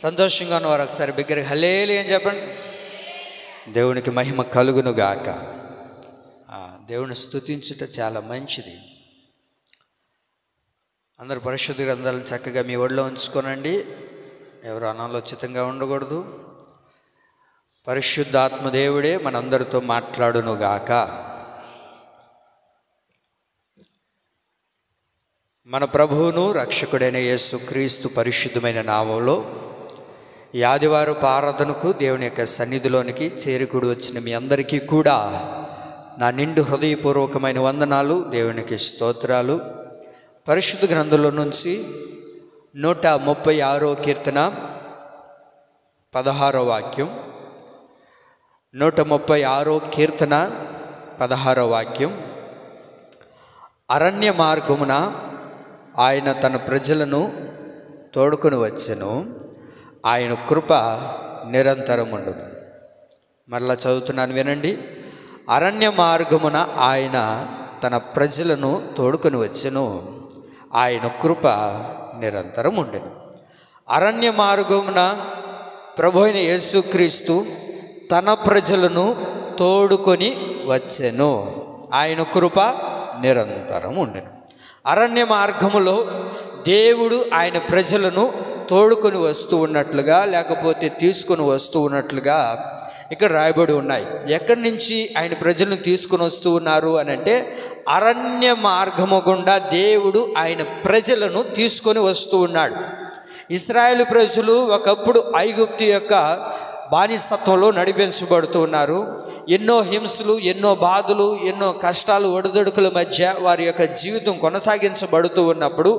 సంతోషంగా ఉన్నవారు ఒకసారి బిగ్గరగా హల్లెలూయా అని చెప్పండి. దేవునికి మహిమ కలుగును గాక. దేవుని స్తుతించుట చాలా మంచిది. అందరూ పరిశుద్ధ గ్రంథాలను చక్కగా మీ ఒడిలో ఉంచుకోనండి. ఎవరు అనాలోచితంగా ఉండకూడదు. పరిశుద్ధాత్మదేవుడే మనందరితో మాట్లాడును గాక. మన ప్రభువును రక్షకుడైన యేసుక్రీస్తు పరిశుద్ధమైన నామంలో ఈ ఆదివారపు ఆరాధనకు దేవుని యొక్క సన్నిధిలోనికి చేరుకుడి వచ్చిన మీ అందరికీ కూడా నా నిండు హృదయపూర్వకమైన వందనాలు, దేవునికి స్తోత్రాలు. పరిశుద్ధ గ్రంథంలో నుంచి 136వ కీర్తన 16వ వాక్యం, 136వ కీర్తన 16వ వాక్యం. అరణ్య మార్గమున ఆయన తన ప్రజలను తోడుకొని వచ్చెను, ఆయన కృప నిరంతరముండును. మరలా చదువుతున్నాను వినండి. అరణ్య మార్గమున ఆయన తన ప్రజలను తోడుకొని వచ్చెను, ఆయన కృప నిరంతరం ఉండెను. అరణ్య మార్గమున ప్రభు అయిన యేసుక్రీస్తు తన ప్రజలను తోడుకొని వచ్చెను, ఆయన కృప నిరంతరం ఉండెను. అరణ్య మార్గములో దేవుడు ఆయన ప్రజలను తోడుకొని వస్తూ ఉన్నట్లుగా, లేకపోతే తీసుకొని వస్తూ ఉన్నట్లుగా ఇక్కడ రాయబడి ఉన్నాయి. ఎక్కడి నుంచి ఆయన ప్రజలను తీసుకొని వస్తూ ఉన్నారు అని అంటే, అరణ్య మార్గము గుండా దేవుడు ఆయన ప్రజలను తీసుకొని వస్తూ ఉన్నాడు. ఇశ్రాయేలు ప్రజలు ఒకప్పుడు ఐగుప్తు యొక్క బానిసత్వంలో నడిపించబడుతూ ఉన్నారు. ఎన్నో హింసలు, ఎన్నో బాధలు, ఎన్నో కష్టాలు, ఒడిదుడుకుల మధ్య వారి యొక్క జీవితం కొనసాగించబడుతూ ఉన్నప్పుడు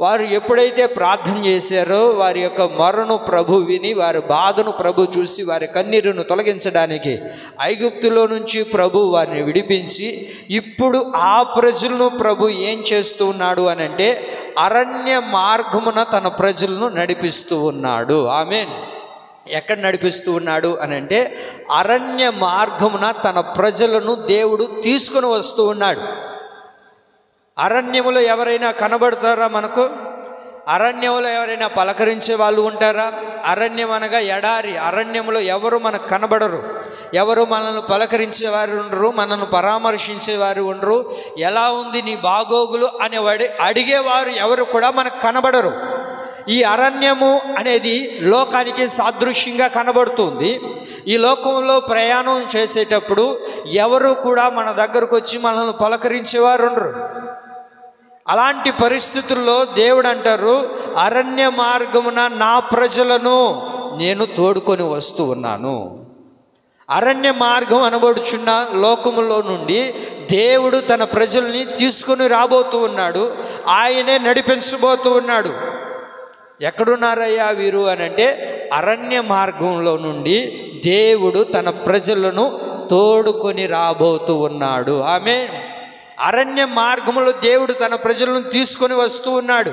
వారు ఎప్పుడైతే ప్రార్థన చేశారో వారి యొక్క మొరను ప్రభు విని, వారి బాధను ప్రభు చూసి, వారి కన్నీరును తొలగించడానికి ఐగుప్తులో నుంచి ప్రభు వారిని విడిపించి, ఇప్పుడు ఆ ప్రజలను ప్రభు ఏం చేస్తూ ఉన్నాడు అని అంటే, అరణ్య మార్గమున తన ప్రజలను నడిపిస్తూ ఉన్నాడు. ఆమేన్. ఎక్కడ నడిపిస్తూ ఉన్నాడు అని అంటే, అరణ్య మార్గమున తన ప్రజలను దేవుడు తీసుకొని వస్తూ ఉన్నాడు. అరణ్యములో ఎవరైనా కనబడతారా మనకు? అరణ్యంలో ఎవరైనా పలకరించే వాళ్ళు ఉంటారా? అరణ్యం అనగా ఎడారి. అరణ్యంలో ఎవరు మనకు కనబడరు, ఎవరు మనల్ని పలకరించేవారు ఉండరు, మనల్ని పరామర్శించేవారు ఉండరు. ఎలా ఉంది నీ బాగోగులు అని అడిగేవారు ఎవరు కూడా మనకు కనబడరు. ఈ అరణ్యము అనేది లోకానికి సాదృశ్యంగా కనబడుతుంది. ఈ లోకంలో ప్రయాణం చేసేటప్పుడు ఎవరు కూడా మన దగ్గరకు వచ్చి మనల్ని పలకరించేవారు ఉండరు. అలాంటి పరిస్థితుల్లో దేవుడు అంటారు, అరణ్య మార్గమున నా ప్రజలను నేను తోడుకొని వస్తూ ఉన్నాను. అరణ్య మార్గం అనబడుచున్న లోకములో నుండి దేవుడు తన ప్రజల్ని తీసుకొని రాబోతూ ఉన్నాడు. ఆయనే నడిపించబోతూ ఉన్నాడు. ఎక్కడున్నారయ్యా వీరు అని అంటే, అరణ్య మార్గంలో నుండి దేవుడు తన ప్రజలను తోడుకొని రాబోతూ ఉన్నాడు. ఆమేన్. అరణ్య మార్గంలో దేవుడు తన ప్రజలను తీసుకొని వస్తూ ఉన్నాడు.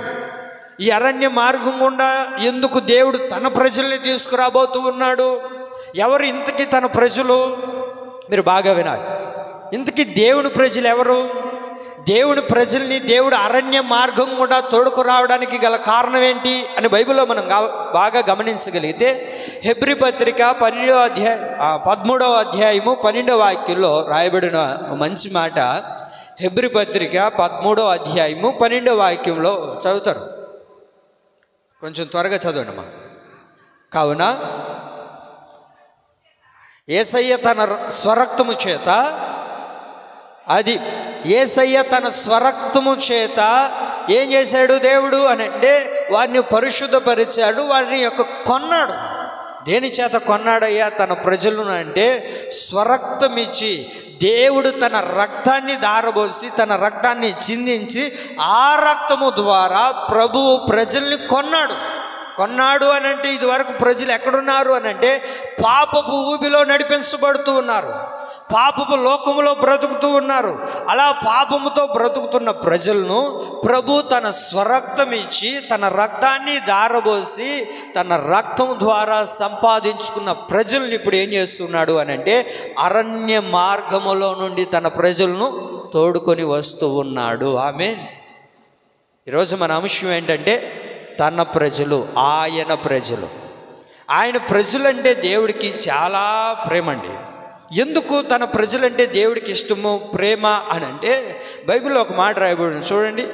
ఈ అరణ్య మార్గం గుండా ఎందుకు దేవుడు తన ప్రజల్ని తీసుకురాబోతూ ఉన్నాడు? ఎవరు ఇంతకీ తన ప్రజలు? మీరు బాగా వినాలి. ఇంతకీ దేవుని ప్రజలు ఎవరు? దేవుని ప్రజల్ని దేవుడు అరణ్య మార్గం కూడా తోడుకు రావడానికి గల కారణం ఏంటి అని బైబిల్లో మనం బాగా గమనించగలిగితే, హెబ్రీ పత్రిక 13వ అధ్యాయము 12వ వాక్యంలో రాయబడిన మంచి మాట. హెబ్రీ పత్రిక 13వ అధ్యాయము 12వ వాక్యంలో చదువుతారు. కొంచెం త్వరగా చదవండి అమ్మా. కావున యేసయ్య తన స్వరక్తము చేత, అది యేసయ్య తన స్వరక్తము చేత ఏం చేశాడు దేవుడు అని అంటే, వారిని పరిశుద్ధపరిచాడు, వారిని కొన్నాడు. దేని చేత కొన్నాడయ్యా తన ప్రజలను అంటే, స్వరక్తం ఇచ్చి దేవుడు తన రక్తాన్ని దారబోసి, తన రక్తాన్ని చిందించి, ఆ రక్తము ద్వారా ప్రభువు ప్రజల్ని కొన్నాడు అని అంటే, ఇదివరకు ప్రజలు ఎక్కడున్నారు అని అంటే, పాపపు ఊబిలో నడిపించబడుతూ ఉన్నారు, పాపపు లోకములో బ్రతుకుతూ ఉన్నారు. అలా పాపముతో బ్రతుకుతున్న ప్రజలను ప్రభు తన స్వరక్తం ఇచ్చి, తన రక్తాన్ని దారబోసి, తన రక్తం ద్వారా సంపాదించుకున్న ప్రజల్ని ఇప్పుడు ఏం చేస్తున్నాడు అని అంటే, అరణ్య మార్గములో నుండి తన ప్రజలను తోడుకొని వస్తూ ఉన్నాడు. ఆమేన్. ఈరోజు మన అంశం ఏంటంటే, తన ప్రజలు, ఆయన ప్రజలు. ఆయన ప్రజలంటే దేవుడికి చాలా ప్రేమ అండి. ఎందుకు తన ప్రజలంటే దేవుడికి ఇష్టము ప్రేమ అని అంటే బైబిల్లో ఒక మాట రాయబడి చూడండి.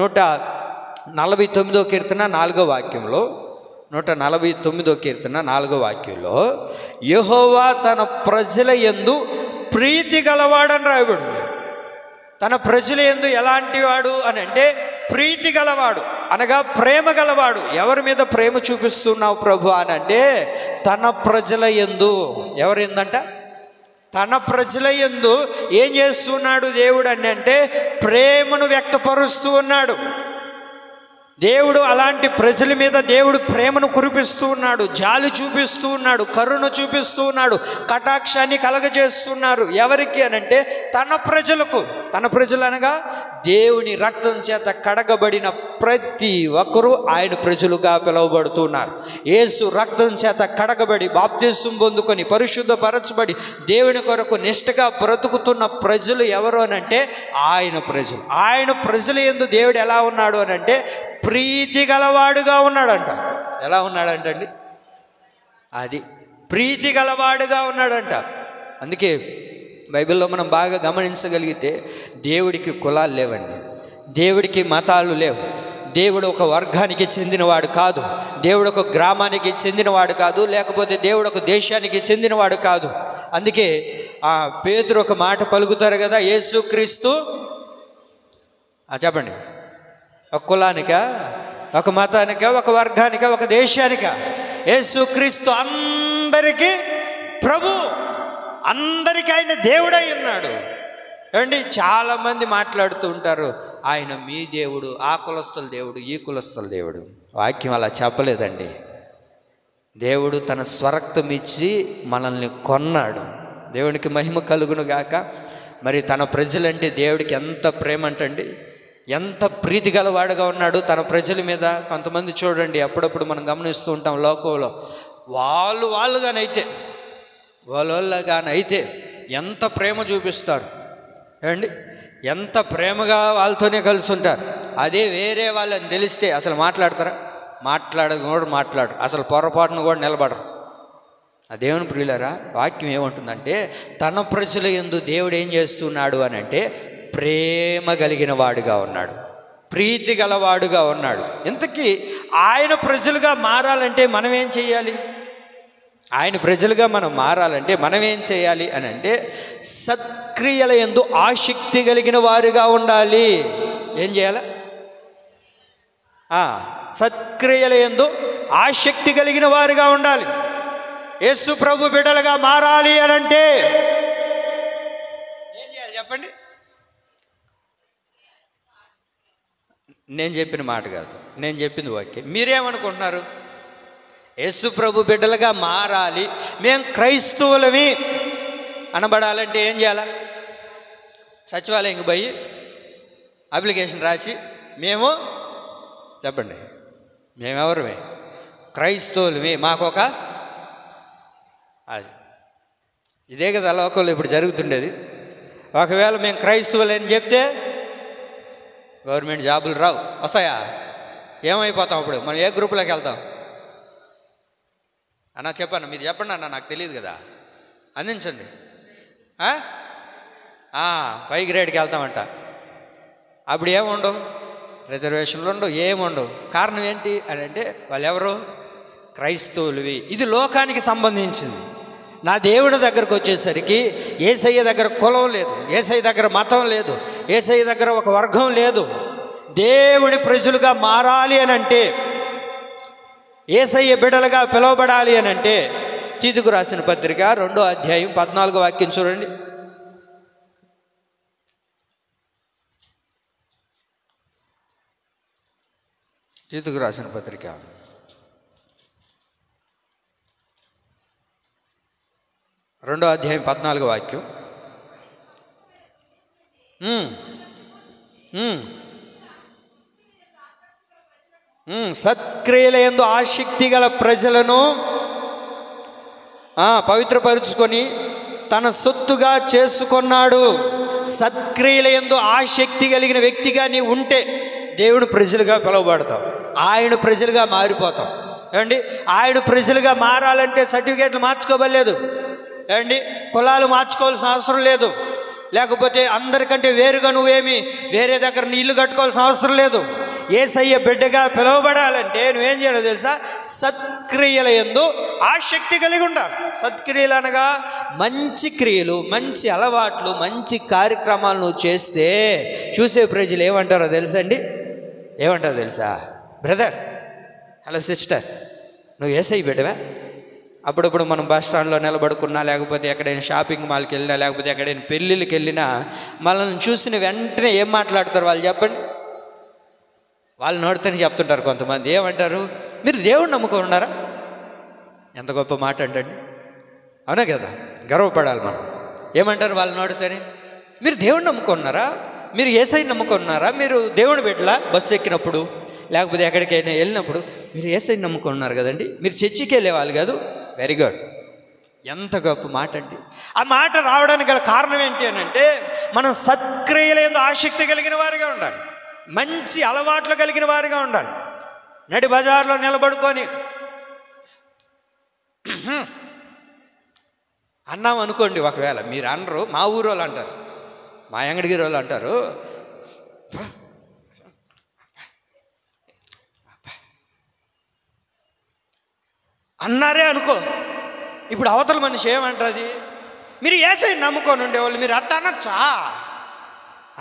149వ కీర్తన 4వ వాక్యంలో, 149వ కీర్తన 4వ వాక్యంలో యెహోవా తన ప్రజల యందు ప్రీతి గలవాడని రాయబడింది. తన ప్రజల యందు ఎలాంటి వాడు అని అంటే ప్రీతి గలవాడు, అనగా ప్రేమ గలవాడు. ఎవరి మీద ప్రేమ చూపిస్తున్నావు ప్రభు అని అంటే తన ప్రజల యందు. ఎవరి యందంట? తన ప్రజల యందు ఏం చేస్తున్నాడు దేవుడు అని అంటే ప్రేమను వ్యక్తపరుస్తూ ఉన్నాడు. దేవుడు అలాంటి ప్రజల మీద దేవుడు ప్రేమను కురిపిస్తూ ఉన్నాడు, జాలి చూపిస్తూ ఉన్నాడు, కరుణ చూపిస్తూ ఉన్నాడు, కటాక్షాన్ని కలగజేస్తున్నారు. ఎవరికి అనంటే తన ప్రజలకు. తన ప్రజలు అనగా దేవుని రక్తం చేత కడగబడిన ప్రతి ఒక్కరూ ఆయన ప్రజలుగా పిలువబడుతున్నారు. యేసు రక్తం చేత కడగబడి బాప్తిసం పొందుకొని పరిశుద్ధపరచబడి దేవుని కొరకు నిష్ఠగా బ్రతుకుతున్న ప్రజలు ఎవరు అనంటే ఆయన ప్రజలు. ఆయన ప్రజల యందు దేవుడు ఎలా ఉన్నాడు అనంటే ప్రీతి గలవాడుగా ఉన్నాడంట. ఎలా ఉన్నాడంటండి? అది ప్రీతి గలవాడుగా ఉన్నాడంట. అందుకే బైబిల్లో మనం బాగా గమనించగలిగితే దేవుడికి కులాలు లేవండి, దేవుడికి మతాలు లేవు. దేవుడు ఒక వర్గానికి చెందినవాడు కాదు, దేవుడు ఒక గ్రామానికి చెందినవాడు కాదు, లేకపోతే దేవుడు ఒక దేశానికి చెందినవాడు కాదు. అందుకే పేతురు ఒక మాట పలుకుతారు కదా, యేసుక్రీస్తు చెప్పండి, ఒక కులానికా, ఒక మతానికా, ఒక వర్గానికా, ఒక దేశానికా? యేసుక్రీస్తు అందరికీ ప్రభు, అందరికీ ఆయన దేవుడై ఉన్నాడు. ఏమండి, చాలామంది మాట్లాడుతూ ఉంటారు ఆయన మీ దేవుడు, ఆ కులస్తుల దేవుడు, ఈ కులస్తుల దేవుడు. వాక్యం అలా చెప్పలేదండి. దేవుడు తన స్వరక్తం ఇచ్చి మనల్ని కొన్నాడు. దేవునికి మహిమ కలుగును గాక. మరి తన ప్రజలంటే దేవుడికి ఎంత ప్రేమ అంటండి, ఎంత ప్రీతి గలవాడుగా ఉన్నాడు తన ప్రజల మీద. కొంతమంది చూడండి, అప్పుడప్పుడు మనం గమనిస్తూ ఉంటాం లోకంలో, వాళ్ళగానైతే ఎంత ప్రేమ చూపిస్తారు ఏమండి, ఎంత ప్రేమగా వాళ్ళతోనే కలిసి ఉంటారు. అదే వేరే వాళ్ళని తెలిస్తే అసలు మాట్లాడతారా? మాట్లాడరు, అసలు పొరపాటును కూడా నిలబడరు. ఆ దేవుని ప్రియులారా, వాక్యం ఏముంటుందంటే తన ప్రజల యందు దేవుడు ఏం చేస్తున్నాడు అని అంటే ప్రేమ కలిగిన వాడుగా ఉన్నాడు, ప్రీతి గలవాడుగా ఉన్నాడు. ఇంతకీ ఆయన ప్రజలుగా మారాలంటే మనం ఏం చేయాలి? ఆయన ప్రజలుగా మనం మారాలంటే మనం ఏం చేయాలి అని అంటే సత్క్రియల యందు ఆసక్తి కలిగిన వారుగా ఉండాలి. ఏం చేయాలి? సత్క్రియల యందు ఆసక్తి కలిగిన వారుగా ఉండాలి. యేసు ప్రభు బిడ్డలుగా మారాలి అని అంటే ఏం చేయాలి చెప్పండి? నేను చెప్పిన మాట కాదు, నేను చెప్పింది వాక్యం. మీరేమనుకుంటున్నారు? యేసు ప్రభు బిడ్డలుగా మారాలి, మేము క్రైస్తవులమి అనబడాలంటే ఏం చేయాలి? సచివాలయంకి పోయి అప్లికేషన్ రాసి మేము చెప్పండి, మేమెవరమే? క్రైస్తవులమి, మాకొక అది ఇదే కదా లోకంలో ఇప్పుడు జరుగుతుండేది. ఒకవేళ మేము క్రైస్తవులని చెప్తే గవర్నమెంట్ జాబులు రావు, వస్తాయా? ఏమైపోతాం అప్పుడు? మనం ఏ గ్రూపులోకి వెళ్తాం అన్నా? చెప్పండి, మీరు చెప్పండి అన్న, నాకు తెలియదు కదా, అందించండి. పై గ్రేడ్కి వెళ్తామంట. అప్పుడు ఏముండవు, రిజర్వేషన్లు ఉండవు, ఏముండవు. కారణం ఏంటి అని అంటే వాళ్ళు ఎవరు? క్రైస్తవులువి. ఇది లోకానికి సంబంధించింది. నా దేవుని దగ్గరకు వచ్చేసరికి యేసయ్య దగ్గర కులం లేదు, యేసయ్య దగ్గర మతం లేదు, యేసయ్య దగ్గర ఒక వర్గం లేదు. దేవుని ప్రజలుగా మారాలి అని అంటే, యేసయ్య బిడ్డలుగా పిలువబడాలి అని అంటే తీతుకు రాసిన పత్రిక 2వ అధ్యాయం 14వ వాక్యం చూడండి. తీతుకు రాసిన పత్రిక 2వ అధ్యాయం 14వ వాక్యం. సత్క్రియల యందు ఆసక్తి గల ప్రజలను పవిత్రపరుచుకొని తన సొత్తుగా చేసుకున్నాడు. సత్క్రియల యందు ఆసక్తి కలిగిన వ్యక్తిగా నీవు ఉంటే దేవుడు ప్రజలుగా పిలువబడతాం, ఆయన ప్రజలుగా మారిపోతాం. ఏమండి ఆయన ప్రజలుగా మారాలంటే సర్టిఫికేట్లు మార్చుకోవలేదు, ఏమండి కులాలు మార్చుకోవాల్సిన అవసరం లేదు, లేకపోతే అందరికంటే వేరుగా నువ్వేమి వేరే దగ్గర ఇల్లు కట్టుకోవాల్సిన అవసరం లేదు. యేసయ్య బిడ్డగా పిలువబడాలంటే నువ్వేం చేయాలో తెలుసా? సత్క్రియల యందు ఆసక్తి కలిగి ఉండాలి. సత్క్రియలు అనగా మంచి క్రియలు, మంచి అలవాట్లు, మంచి కార్యక్రమాలు నువ్వు చేస్తే చూసే ప్రజలు ఏమంటారో తెలుసా అండి? ఏమంటారో తెలుసా? బ్రదర్, హలో సిస్టర్, నువ్వు యేసయ్య బిడ్డవా? అప్పుడప్పుడు మనం బస్ స్టాండ్లో నిలబడుకున్నా, లేకపోతే ఎక్కడైనా షాపింగ్ మాల్కి వెళ్ళినా, లేకపోతే ఎక్కడైనా పెళ్ళిళ్ళకి వెళ్ళినా మనల్ని చూసిన వెంటనే ఏం మాట్లాడతారు వాళ్ళు చెప్పండి? వాళ్ళు నోడితేనే చెప్తుంటారు కొంతమంది. ఏమంటారు? మీరు దేవుడిని నమ్ముకొని ఉన్నారా? ఎంత గొప్ప మాట అంటండి, అవునా కదా? గర్వపడాలి మనం. ఏమంటారు వాళ్ళు నోడితేనే? మీరు దేవుడిని నమ్ముకున్నారా? మీరు యేసయ్యని నమ్ముకున్నారా? మీరు దేవుని బిడ్డలా? బస్సు ఎక్కినప్పుడు లేకపోతే ఎక్కడికైనా వెళ్ళినప్పుడు మీరు యేసయ్యని నమ్ముకున్నారు కదండి, మీరు చర్చికి వెళ్ళేవాళ్ళు కాదు. వెరీ గుడ్, ఎంత గొప్ప మాట అండి. ఆ మాట రావడానికి గల కారణం ఏంటి అని అంటే మనం సత్క్రియల యందు ఆసక్తి కలిగిన వారిగా ఉండాలి, మంచి అలవాట్లు కలిగిన వారిగా ఉండాలి. నడి బజార్లో నిలబడుకొని అన్నాం అనుకోండి, ఒకవేళ మీరు అనరు, మా ఊరు వాళ్ళు అంటారు, మా ఎంగడిగిరి వాళ్ళు అంటారు, అన్నారే అనుకో. ఇప్పుడు అవతల మనిషి ఏమంటుంది? మీరు యేసయ్యని నమ్ముకొని ఉండేవాళ్ళు మీరు అట్ట అనొచ్చా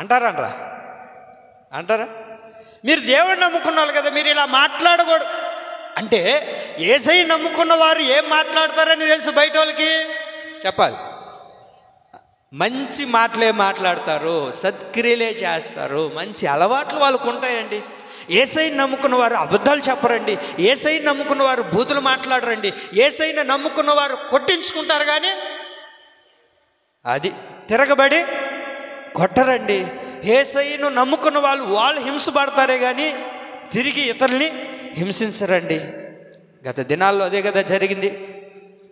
అంటారా? అంటారా? మీరు దేవుడిని నమ్ముకున్న వాళ్ళు కదా, మీరు ఇలా మాట్లాడకూడదు అంటే యేసయ్యని నమ్ముకున్న వారు ఏం మాట్లాడతారని తెలుసు బయట వాళ్ళకి? చెప్పాలి. మంచి మాటలే మాట్లాడతారు, సత్క్రియలే చేస్తారు, మంచి అలవాట్లు వాళ్ళకు ఉంటాయండి. యేసయ్యని నమ్ముకున్న వారు అబద్ధాలు చెప్పరండి, యేసయ్యని నమ్ముకున్న వారు బూతులు మాట్లాడరండి, యేసయ్యని నమ్ముకున్న వారు కొట్టించుకుంటారు కానీ అది తిరగబడి కొట్టరండి. యేసయ్యను నమ్ముకున్న వాళ్ళు హింసపడతారే కానీ తిరిగి ఇతరుల్ని హింసించరండి. గత దినాల్లో అదే కదా జరిగింది.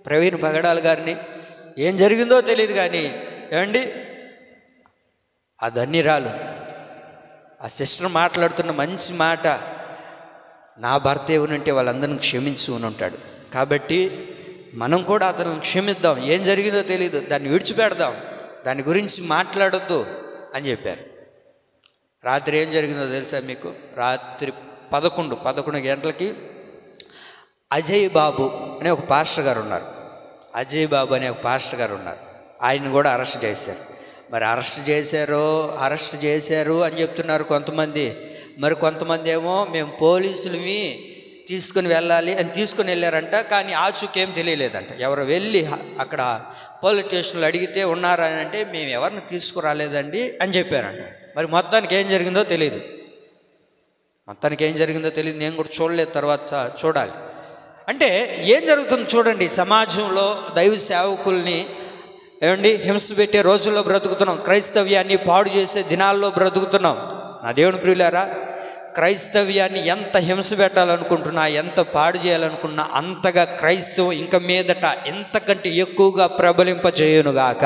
ప్రవీణ్ పగడాల గారిని ఏం జరిగిందో తెలియదు కానీ ఏమండి ఆ ధన్యరాలు ఆ సిస్టర్ మాట్లాడుతున్న మంచి మాట, నా భర్త ఏమనంటే వాళ్ళందరిని క్షమించు అని ఉంటాడు. కాబట్టి మనం కూడా అతను క్షమిద్దాం. ఏం జరిగిందో తెలియదు, దాన్ని విడిచిపెడదాం, దాని గురించి మాట్లాడొద్దు అని చెప్పారు. రాత్రి ఏం జరిగిందో తెలుసా మీకు? రాత్రి 11 గంటలకి అజయ్ బాబు అనే ఒక పాస్టర్ గారు ఉన్నారు. అజయ్ బాబు అనే ఒక పాస్టర్ గారు ఉన్నారు. ఆయన కూడా అరెస్ట్ చేశారు. మరి అరెస్ట్ చేశారు అని చెప్తున్నారు కొంతమంది. మరి కొంతమంది ఏమో మేము పోలీసులవి తీసుకుని వెళ్ళాలి అని తీసుకుని వెళ్ళారంట, కానీ ఆచూకేం తెలియలేదంట. ఎవరు వెళ్ళి అక్కడ పోలీస్ స్టేషన్లో అడిగితే ఉన్నారా అని అంటే మేము ఎవరిని తీసుకురాలేదండి అని చెప్పారంట. మరి మొత్తానికి ఏం జరిగిందో తెలియదు, నేను కూడా చూడలేదు, తర్వాత చూడాలి. అంటే ఏం జరుగుతుంది చూడండి. సమాజంలో దైవ సేవకుల్ని ఏమండి హింస పెట్టే రోజుల్లో బ్రతుకుతున్నాం, క్రైస్తవ్యాన్ని పాడు చేసే దినాల్లో బ్రతుకుతున్నాం. నా దేవుని ప్రియులారా, క్రైస్తవ్యాన్ని ఎంత హింస పెట్టాలనుకుంటున్నా, ఎంత పాడు చేయాలనుకున్నా అంతగా క్రైస్తవం ఇంక మీదట ఇంతకంటే ఎక్కువగా ప్రబలింపచేయునుగాక.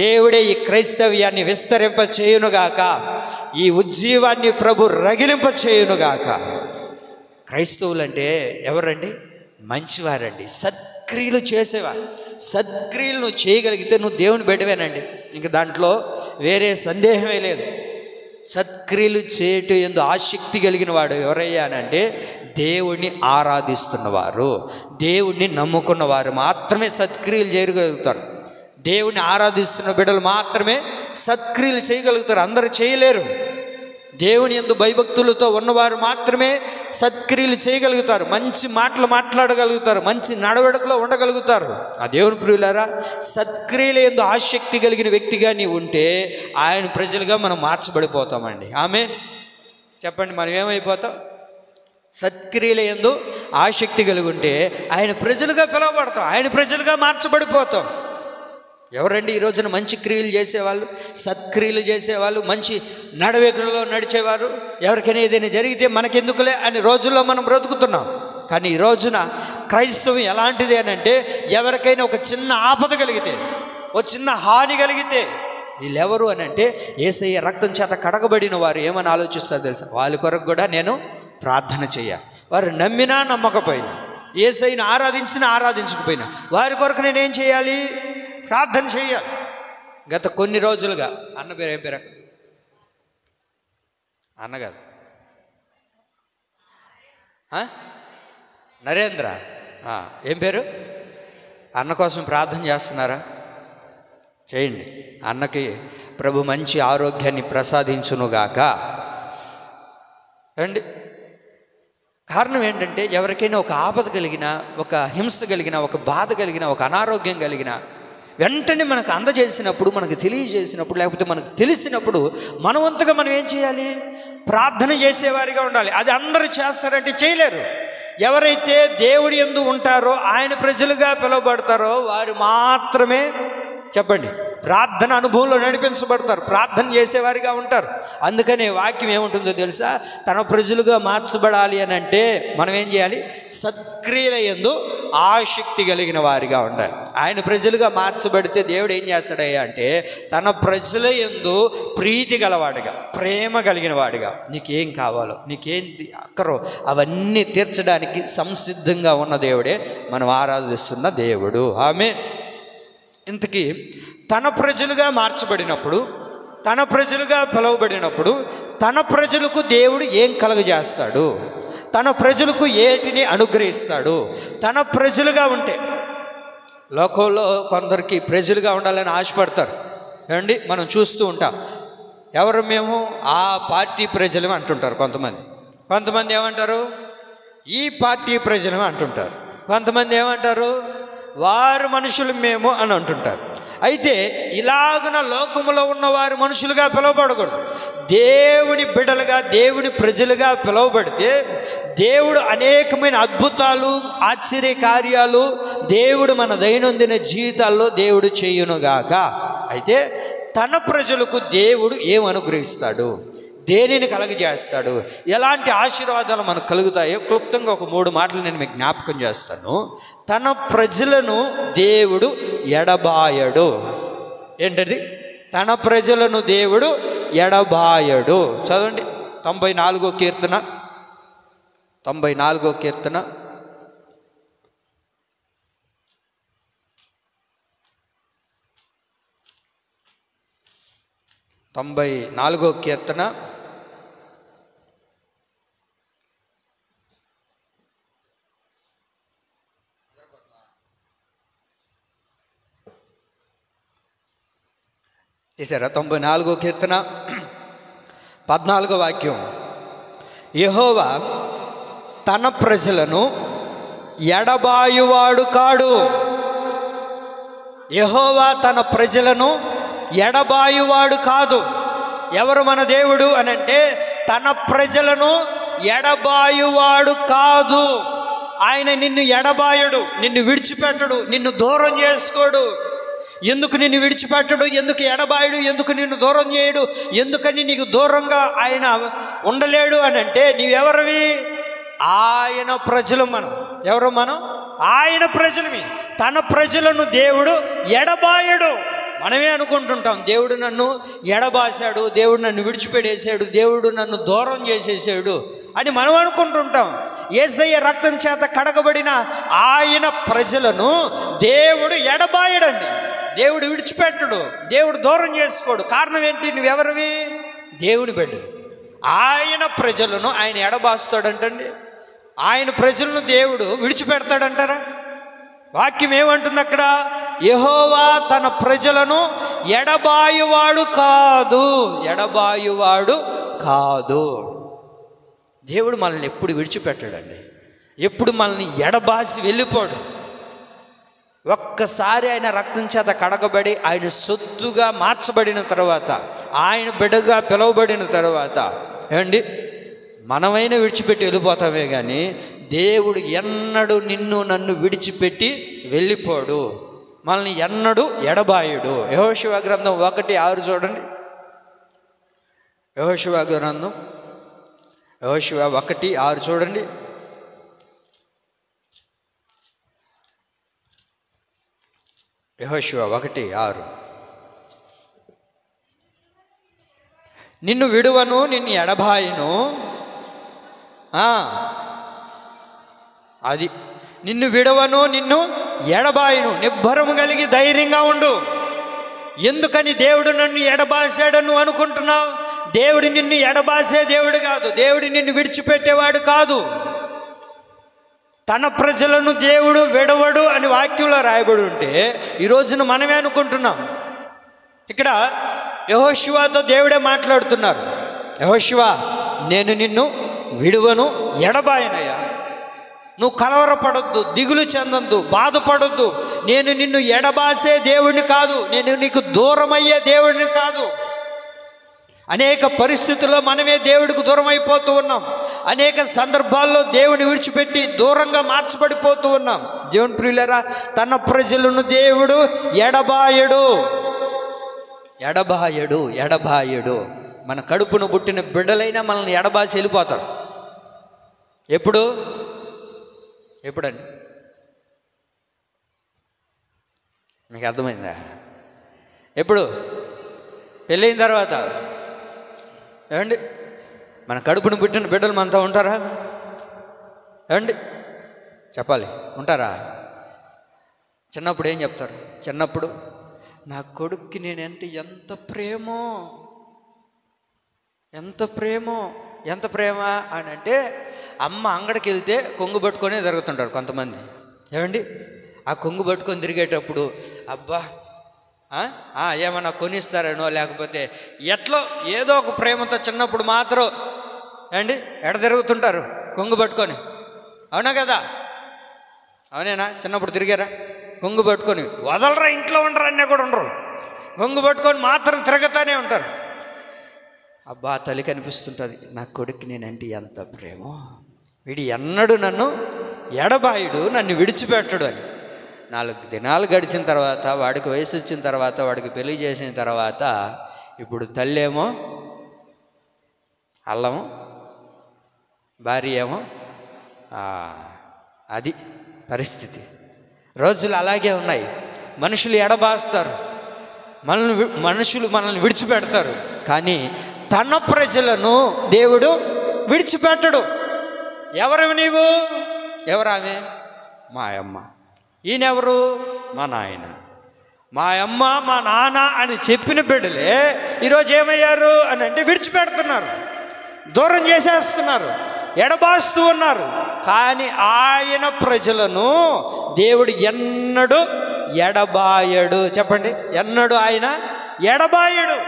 దేవుడే ఈ క్రైస్తవ్యాన్ని విస్తరింపచేయునుగాక. ఈ ఉజ్జీవాన్ని ప్రభు రగిలింపచేయునుగాక. క్రైస్తవులంటే ఎవరండి? మంచివారండి, సత్క్రియలు చేసేవారు. సత్క్రియలు నువ్వు చేయగలిగితే నువ్వు దేవుని బిడ్డవేనండి, ఇంక దాంట్లో వేరే సందేహమే లేదు. సత్క్రియలు చేయటం యందు ఆసక్తి కలిగిన వాడు ఎవరయ్యా అంటే దేవుణ్ణి ఆరాధిస్తున్నవారు, దేవుణ్ణి నమ్ముకున్నవారు మాత్రమే సత్క్రియలు చేయగలుగుతారు. దేవుణ్ణి ఆరాధిస్తున్న బిడ్డలు మాత్రమే సత్క్రియలు చేయగలుగుతారు, అందరూ చేయలేరు. దేవుని యందు భయభక్తులతో ఉన్నవారు మాత్రమే సత్క్రియలు చేయగలుగుతారు, మంచి మాటలు మాట్లాడగలుగుతారు, మంచి నడవడికలో ఉండగలుగుతారు. ఆ దేవుని ప్రియులారా, సత్క్రియల యందు ఆసక్తి కలిగిన వ్యక్తిగా నీవు ఉంటే ఆయన ప్రజలుగా మనం మార్చబడిపోతామండి. ఆమేన్ చెప్పండి. మనం ఏమైపోతాం? సత్క్రియల యందు ఆసక్తి కలిగి ఉంటే ఆయన ప్రజలుగా పిలువబడతాం, ఆయన ప్రజలుగా మార్చబడిపోతాం. ఎవరండి ఈ రోజున మంచి క్రియలు చేసేవాళ్ళు, సత్క్రియలు చేసేవాళ్ళు, మంచి నడవడికలో నడిచేవారు? ఎవరికైనా ఏదైనా జరిగితే మనకెందుకులే అనే రోజుల్లో మనం బ్రతుకుతున్నాం. కానీ ఈ రోజున క్రైస్తవం ఎలాంటిది అని అంటే ఎవరికైనా ఒక చిన్న ఆపద కలిగితే, ఒక చిన్న హాని కలిగితే వీళ్ళెవరు అని అంటే యేసయ్య రక్తం చేత కడగబడిన వారు ఏమని ఆలోచిస్తారు తెలుసా? వాళ్ళ కొరకు కూడా నేను ప్రార్థన చేయాలి, వారు నమ్మినా నమ్మకపోయినా, యేసయ్యను ఆరాధించినా ఆరాధించకపోయినా వారి కొరకు నేనేం చేయాలి? ప్రార్థన చేయాలి. గత కొన్ని రోజులుగా అన్న పేరు ఏం పేరు? అన్న కాదు, నరేంద్ర. ఏం పేరు? అన్న కోసం ప్రార్థన చేస్తున్నారా? చేయండి. అన్నకి ప్రభు మంచి ఆరోగ్యాన్ని ప్రసాదించునుగాక. అండి, కారణం ఏంటంటే ఎవరికైనా ఒక ఆపద కలిగినా, ఒక హింస కలిగినా, ఒక బాధ కలిగినా, ఒక అనారోగ్యం కలిగినా వెంటనే మనకు అందజేసినప్పుడు, మనకు తెలియజేసినప్పుడు, లేకపోతే మనకు తెలిసినప్పుడు మన వంతుగా మనం ఏం చేయాలి? ప్రార్థన చేసేవారిగా ఉండాలి. అది అందరూ చేస్తారంటే చేయలేరు. ఎవరైతే దేవుడి యందు ఉంటారో, ఆయన ప్రజలుగా పిలువబడతారో వారు మాత్రమే చెప్పండి ప్రార్థన అనుభవంలో నడిపించబడతారు, ప్రార్థన చేసేవారిగా ఉంటారు. అందుకనే వాక్యం ఏముంటుందో తెలుసా? తన ప్రజలుగా మార్చబడాలి అని అంటే మనం ఏం చేయాలి? సత్క్రియల యందు ఆసక్తి కలిగిన వారిగా ఉండాలి. ఆయన ప్రజలుగా మార్చబడితే దేవుడు ఏం చేస్తాడయ్యా అంటే తన ప్రజల యందు ప్రీతి గలవాడిగా, ప్రేమ కలిగిన వాడిగా, నీకేం కావాలో, నీకేం అక్కరో అవన్నీ తీర్చడానికి సంసిద్ధంగా ఉన్న దేవుడే మనం ఆరాధిస్తున్న దేవుడు. ఆమేన్. ఇంతకీ తన ప్రజలుగా మార్చబడినప్పుడు, తన ప్రజలుగా పిలువబడినప్పుడు తన ప్రజలకు దేవుడు ఏం కలుగజేస్తాడు? తన ప్రజలకు ఏటిని అనుగ్రహిస్తాడు? తన ప్రజలుగా ఉంటే, లోకంలో కొందరికి ప్రజలుగా ఉండాలని ఆశపడతారు ఏమండి, మనం చూస్తూ ఉంటాం. ఎవరు? మేము ఆ పార్టీ ప్రజలు అంటుంటారు కొంతమంది. కొంతమంది ఏమంటారు? ఈ పార్టీ ప్రజలు అంటుంటారు. కొంతమంది ఏమంటారు? వారు మనుషులు మేము అని అంటుంటారు. అయితే ఇలాగున లోకములో ఉన్నవారు మనుషులుగా పిలువబడకూడదు. దేవుని బిడ్డలుగా, దేవుని ప్రజలుగా పిలువబడితే దేవుడు అనేకమైన అద్భుతాలు, ఆశ్చర్య కార్యాలు దేవుడు మన దైనందిన జీవితాల్లో దేవుడు చేయునుగాక. అయితే తన ప్రజలకు దేవుడు ఏం అనుగ్రహిస్తాడు? దేనిని కలగజేస్తాడు? ఎలాంటి ఆశీర్వాదాలు మనకు కలుగుతాయో క్లుప్తంగా ఒక 3 మాటలు నేను మీకు జ్ఞాపకం చేస్తాను. తన ప్రజలను దేవుడు ఎడబాయడు. ఏంటది? తన ప్రజలను దేవుడు ఎడబాయడు. చదవండి 94వ కీర్తన, 94వ కీర్తన 94వ కీర్తన 94వ కీర్తన 14వ వాక్యం. యెహోవా తన ప్రజలను ఎడబాయువాడు కాడు. యెహోవా తన ప్రజలను ఎడబాయువాడు కాదు. ఎవరు మన దేవుడు అని అంటే తన ప్రజలను ఎడబాయువాడు కాదు. ఆయన నిన్ను ఎడబాయడు, నిన్ను విడిచిపెట్టడు, నిన్ను దూరం చేసుకోడు. ఎందుకు నిన్ను విడిచిపెట్టడు? ఎందుకు ఎడబాయడు? ఎందుకు నిన్ను దూరం చేయడు? ఎందుకని నీకు దూరంగా ఆయన ఉండలేడు అని అంటే నీవెవరివి? ఆయన ప్రజలు. మనం ఎవరు? మనం ఆయన ప్రజలమి. తన ప్రజలను దేవుడు ఎడబాయడు. మనమే అనుకుంటుంటాం దేవుడు నన్ను ఎడబాసాడు, దేవుడు నన్ను విడిచిపెట్టేశాడు, దేవుడు నన్ను దూరం చేసేసాడు అని మనం అనుకుంటుంటాం. యేసయ్య రక్తం చేత కడగబడిన ఆయన ప్రజలను దేవుడు ఎడబాయడండి. దేవుడు విడిచిపెట్టడు, దేవుడు దూరం చేసుకోడు. కారణం ఏంటి? నువ్వెవరివి? దేవుని బిడ్డవి. ఆయన ప్రజలను ఆయన ఎడబాస్తాడంటండి. ఆయన ప్రజలను దేవుడు విడిచిపెడతాడంటారా? వాక్యం ఏమంటుంది అక్కడ? యెహోవా తన ప్రజలను ఎడబాయువాడు కాదు, ఎడబాయువాడు కాదు. దేవుడు మనల్ని ఎప్పుడు విడిచిపెట్టాడండి, ఎప్పుడు మనల్ని ఎడబాసి వెళ్ళిపోడు. ఒక్కసారి ఆయన రక్తం చేత కడగబడి ఆయన సొత్తుగా మార్చబడిన తర్వాత, ఆయన బిడ్డగా పిలువబడిన తర్వాత ఏమండి మనమైనా విడిచిపెట్టి వెళ్ళిపోతామే కానీ దేవుడు ఎన్నడూ నిన్ను నన్ను విడిచిపెట్టి వెళ్ళిపోడు, మనల్ని ఎన్నడూ ఎడబాయుడు. యెహోషువ గ్రంథం 1:6 చూడండి. యెహోషువ గ్రంథం యెహోషువ 1:6 చూడండి. యెహోషువ 1:6 నిన్ను విడువను, నిన్ను ఎడబాయను, అది నిన్ను విడవను, నిన్ను ఎడబాయను, నిబ్బరము కలిగి ధైర్యంగా ఉండు. ఎందుకని దేవుడు నన్ను ఎడబాసాడని నువ్వు అనుకుంటున్నావు? దేవుడు నిన్ను ఎడబాసే దేవుడు కాదు, దేవుడు నిన్ను విడిచిపెట్టేవాడు కాదు. తన ప్రజలను దేవుడు విడవడు అని వాక్యంలో రాయబడి ఉంటే ఈ రోజున మనమే అనుకుంటున్నాం. ఇక్కడ యెహోషువతో దేవుడే మాట్లాడుతున్నారు. యెహోషువ, నేను నిన్ను విడువను, ఎడబాయనయ్యా. నువ్వు కలవరపడొద్దు, దిగులు చెందొద్దు, బాధపడొద్దు. నేను నిన్ను ఎడబాసే దేవుడిని కాదు, నేను నీకు దూరం అయ్యే దేవుడిని కాదు. అనేక పరిస్థితుల్లో మనమే దేవుడికి దూరం అయిపోతూ ఉన్నాం. అనేక సందర్భాల్లో దేవుని విడిచిపెట్టి దూరంగా మార్చబడిపోతూ ఉన్నాం. దేవుని ప్రియులారా, తన ప్రజలను దేవుడు ఎడబాయడు, ఎడబాయడు, ఎడబాయడు. మన కడుపును పుట్టిన బిడ్డలైనా మనల్ని ఎడబాసి వెళ్ళిపోతారు. ఎప్పుడండి? మీకు అర్థమైందా? ఎప్పుడు? పెళ్ళైన తర్వాత. ఏమండి, మన కడుపును పుట్టిన బిడ్డలు మనతో ఉంటారా? ఏమండి చెప్పాలి, ఉంటారా? చిన్నప్పుడు ఏం చెప్తారు? చిన్నప్పుడు నా కొడుక్కి నేను ఎంత ప్రేమో, ఎంత ప్రేమ అని అంటే, అమ్మ అంగడికి వెళ్తే కొంగు పట్టుకొనే తిరుగుతుంటారు కొంతమంది. ఏమండి, ఆ కొంగు పట్టుకొని తిరిగేటప్పుడు అబ్బా ఏమన్నా కొనిస్తారనో, లేకపోతే ఎట్లో ఏదో ఒక ప్రేమతో చిన్నప్పుడు మాత్రం ఏమండి ఎడ తిరుగుతుంటారు కొంగు పట్టుకొని. అవునా కదా? అవునేనా? చిన్నప్పుడు తిరిగారా? కొంగు పట్టుకొని వదలరా, ఇంట్లో ఉండరు అన్నీ కూడా ఉండరు, కొంగు పట్టుకొని మాత్రం తిరగతానే ఉంటారు. అబ్బా తల్లి కనిపిస్తుంటుంది, నా కొడుకు నేనంటే ఎంత ప్రేమో, వీడు ఎన్నడు నన్ను ఎడబాయుడు, నన్ను విడిచిపెట్టడు అని. 4 దినాలు గడిచిన తర్వాత, వాడికి వయసు వచ్చిన తర్వాత, వాడికి పెళ్లి చేసిన తర్వాత, ఇప్పుడు తల్లి ఏమో అల్లము, భార్య ఏమో అది పరిస్థితి. రోజులు అలాగే ఉన్నాయి. మనుషులు ఎడబాస్తారు, మనుషులు మనల్ని విడిచిపెడతారు. కానీ తన ప్రజలను దేవుడు విడిచిపెట్టడు. ఎవరు నీవు? ఎవరామె? మా అమ్మ. ఈయనెవరు? మా నాయన. మా అమ్మ మా నాన్న అని చెప్పిన బిడ్డలే ఈరోజు ఏమయ్యారు అని అంటే విడిచిపెడుతున్నారు, దూరం చేసేస్తున్నారు, ఎడబాస్తూ ఉన్నారు. కానీ ఆయన ప్రజలను దేవుడు ఎన్నడూ ఎడబాయడు. చెప్పండి, ఎన్నడూ ఆయన ఎడబాయడు.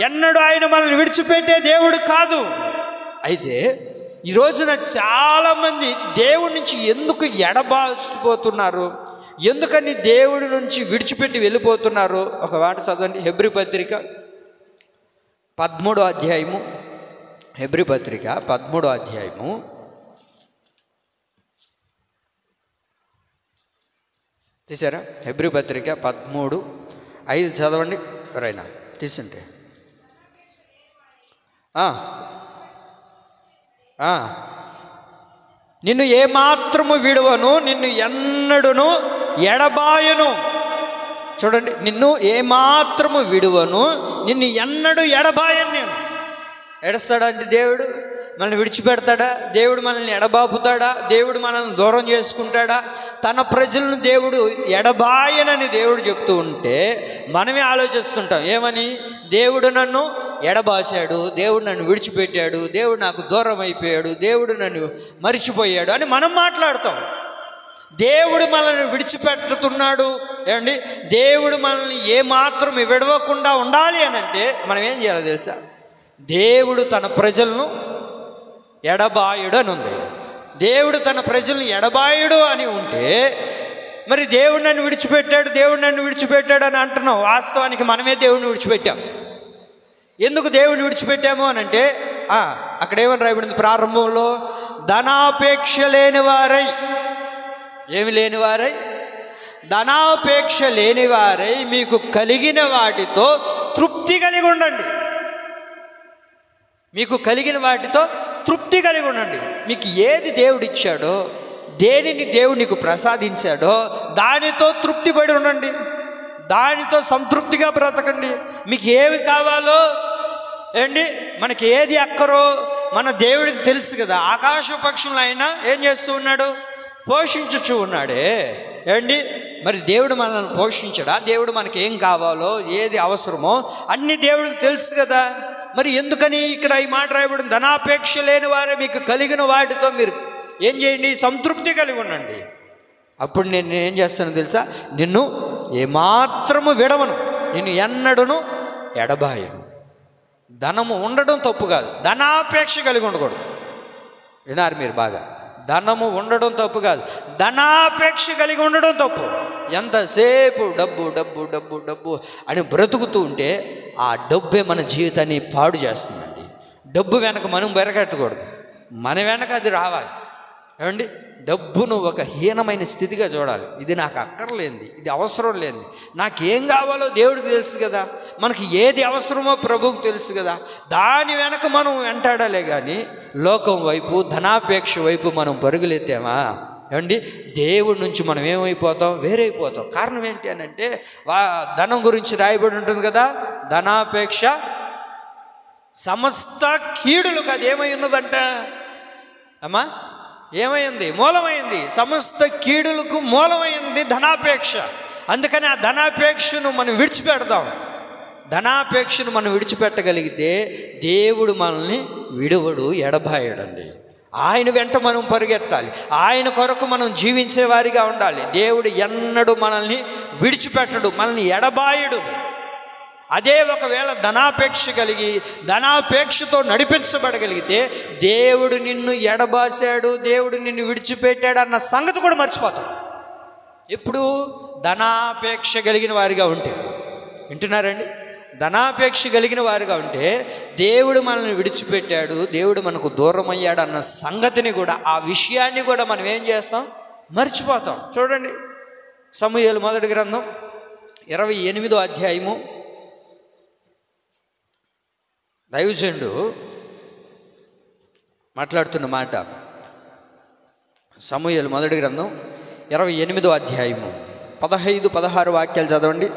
ఎన్నడూ ఆయన మనల్ని విడిచిపెట్టే దేవుడు కాదు. అయితే ఈ రోజున చాలామంది దేవుడి నుంచి ఎందుకు ఎడబాసిపోతున్నారు, ఎందుకని దేవుడి నుంచి విడిచిపెట్టి వెళ్ళిపోతున్నారు? ఒక మాట చదవండి. హెబ్రీ పత్రిక 13వ అధ్యాయము. హెబ్రీ పత్రిక 13వ అధ్యాయము తీసారా? హెబ్రీ పత్రిక 13:5 చదవండి. ఎవరైనా తీసుంటే నిన్ను ఏమాత్రము విడువను, నిన్ను ఎన్నడును ఎడబాయను. చూడండి, నిన్ను ఏమాత్రము విడువను, నిన్ను ఎన్నడూ ఎడబాయను. నేను ఎడస్తాడంటే దేవుడు మనల్ని విడిచిపెడతాడా? దేవుడు మనల్ని ఎడబాపుతాడా? దేవుడు మనల్ని దూరం చేసుకుంటాడా? తన ప్రజలను దేవుడు ఎడబాయనని దేవుడు చెప్తూ ఉంటే మనమే ఆలోచిస్తుంటాం. ఏమని? దేవుడు నన్ను ఎడబాసాడు, దేవుడు నన్ను విడిచిపెట్టాడు, దేవుడు నాకు దూరం అయిపోయాడు, దేవుడు నన్ను మరిచిపోయాడు అని మనం మాట్లాడతాం. దేవుడు మనల్ని విడిచిపెట్టుతున్నాడు. ఏమండి, దేవుడు మనల్ని ఏమాత్రం విడవకుండా ఉండాలి అని అంటే మనం ఏం చేయాలో తెలుసా? దేవుడు తన ప్రజలను ఎడబాయుడు అని ఉంది. దేవుడు తన ప్రజలను ఎడబాయుడు అని ఉంటే మరి దేవుడు నన్ను విడిచిపెట్టాడు, దేవుడు నన్ను విడిచిపెట్టాడు అని అంటున్నాం. వాస్తవానికి మనమే దేవుడిని విడిచిపెట్టాం. ఎందుకు దేవుడిని విడిచిపెట్టాము అని అంటే అక్కడ ఏమని రాయబడింది ప్రారంభంలో? ధనాపేక్ష లేనివారై. ఏమి లేనివారై? ధనాపేక్ష లేనివారై మీకు కలిగిన వాటితో తృప్తి కలిగి ఉండండి. మీకు కలిగిన వాటితో తృప్తి కలిగి ఉండండి. మీకు ఏది దేవుడు ఇచ్చాడో, దేనిని దేవుడు నీకు ప్రసాదించాడో దానితో తృప్తి పడి ఉండండి, దానితో సంతృప్తిగా బ్రతకండి. మీకు ఏమి కావాలో ఏంటి, మనకి ఏది అక్కరో మన దేవుడికి తెలుసు కదా. ఆకాశ పక్షులను ఆయన ఏం చేస్తూ ఉన్నాడు? పోషించుచు ఉన్నాడే. ఏమండి, మరి దేవుడు మనల్ని పోషించడా? దేవుడు మనకి ఏం కావాలో, ఏది అవసరమో అన్నీ దేవుడికి తెలుసు కదా. మరి ఎందుకని ఇక్కడ ఈ మాట రాయబడింది? ధనాపేక్ష లేని వారే మీకు కలిగిన వాటితో మీరు ఏం చేయండి? సంతృప్తి కలిగి ఉండండి. అప్పుడు నేను ఏం చేస్తానో తెలుసా? నిన్ను ఏమాత్రము విడవను, నిన్ను ఎన్నడూను ఎడబాయను. ధనము ఉండడం తప్పు కాదు, ధనాపేక్ష కలిగి ఉండకూడదు. వినారు మీరు బాగా? ధనము ఉండడం తప్పు కాదు, ధనాపేక్ష కలిగి ఉండడం తప్పు. ఎంతసేపు డబ్బు డబ్బు డబ్బు డబ్బు అని బ్రతుకుతూ ఉంటే ఆ డబ్బే మన జీవితాన్ని పాడు చేస్తుందండి. డబ్బు వెనక మనం బెరగట్టకూడదు, మన వెనక అది రావాలి. ఏమండి, డబ్బును ఒక హీనమైన స్థితిగా చూడాలి. ఇది నాకు అక్కర్లేంది, ఇది అవసరం లేనిది, నాకేం కావాలో దేవుడికి తెలుసు కదా. మనకి ఏది అవసరమో ప్రభువుకు తెలుసు కదా. దాని వెనక మనం వెంటాడాలే కానీ లోకం వైపు, ధనాపేక్ష వైపు మనం పరుగులెత్తామా ఏమండి, దేవుడి నుంచి మనం ఏమైపోతాం? వేరైపోతాం. కారణం ఏంటి అని అంటే, ధనం గురించి రాయబడి ఉంటుంది కదా, ధనాపేక్ష సమస్త కీడులకు అది ఏమై ఉన్నదంట అమ్మా, ఏమైంది? మూలమైంది. సమస్త కీడులకు మూలమైంది ధనాపేక్ష. అందుకని ఆ ధనాపేక్షను మనం విడిచిపెడదాం. ధనాపేక్షను మనం విడిచిపెట్టగలిగితే దేవుడు మనల్ని విడువడు, ఎడబాయడండి. ఆయన వెంట మనం పరిగెత్తాలి, ఆయన కొరకు మనం జీవించే వారిగా ఉండాలి. దేవుడు ఎన్నడూ మనల్ని విడిచిపెట్టడు, మనల్ని ఎడబాయడు. అదే ఒకవేళ ధనాపేక్ష కలిగి ధనాపేక్షతో నడిపించబడగలిగితే దేవుడు నిన్ను ఎడబాసాడు, దేవుడు నిన్ను విడిచిపెట్టాడు అన్న సంగతి కూడా మర్చిపోతాం. ఇప్పుడు ధనాపేక్ష కలిగిన వారిగా ఉంటే, వింటున్నారండి? ధనాపేక్ష కలిగిన వారిగా ఉంటే దేవుడు మనల్ని విడిచిపెట్టాడు, దేవుడు మనకు దూరం అయ్యాడు అన్న సంగతిని కూడా, ఆ విషయాన్ని కూడా మనం ఏం చేస్తాం? మర్చిపోతాం. చూడండి, సమూయేలు మొదటి గ్రంథం 28వ అధ్యాయము. దైవజనుడు మాట్లాడుతున్న మాట, సమూయేలు మొదటి గ్రంథం 28వ అధ్యాయము 15-16 వాక్యాలు చదవండి.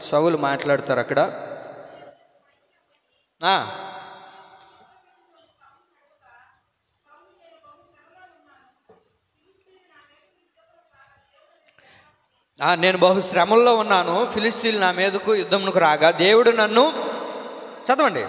సౌలు మాట్లాడతారు అక్కడ. నేను బహు శ్రమల్లో ఉన్నాను, ఫిలిస్తీన్లు నా మీదకు యుద్ధమునకు రాగా దేవుడు నన్ను, చదవండి,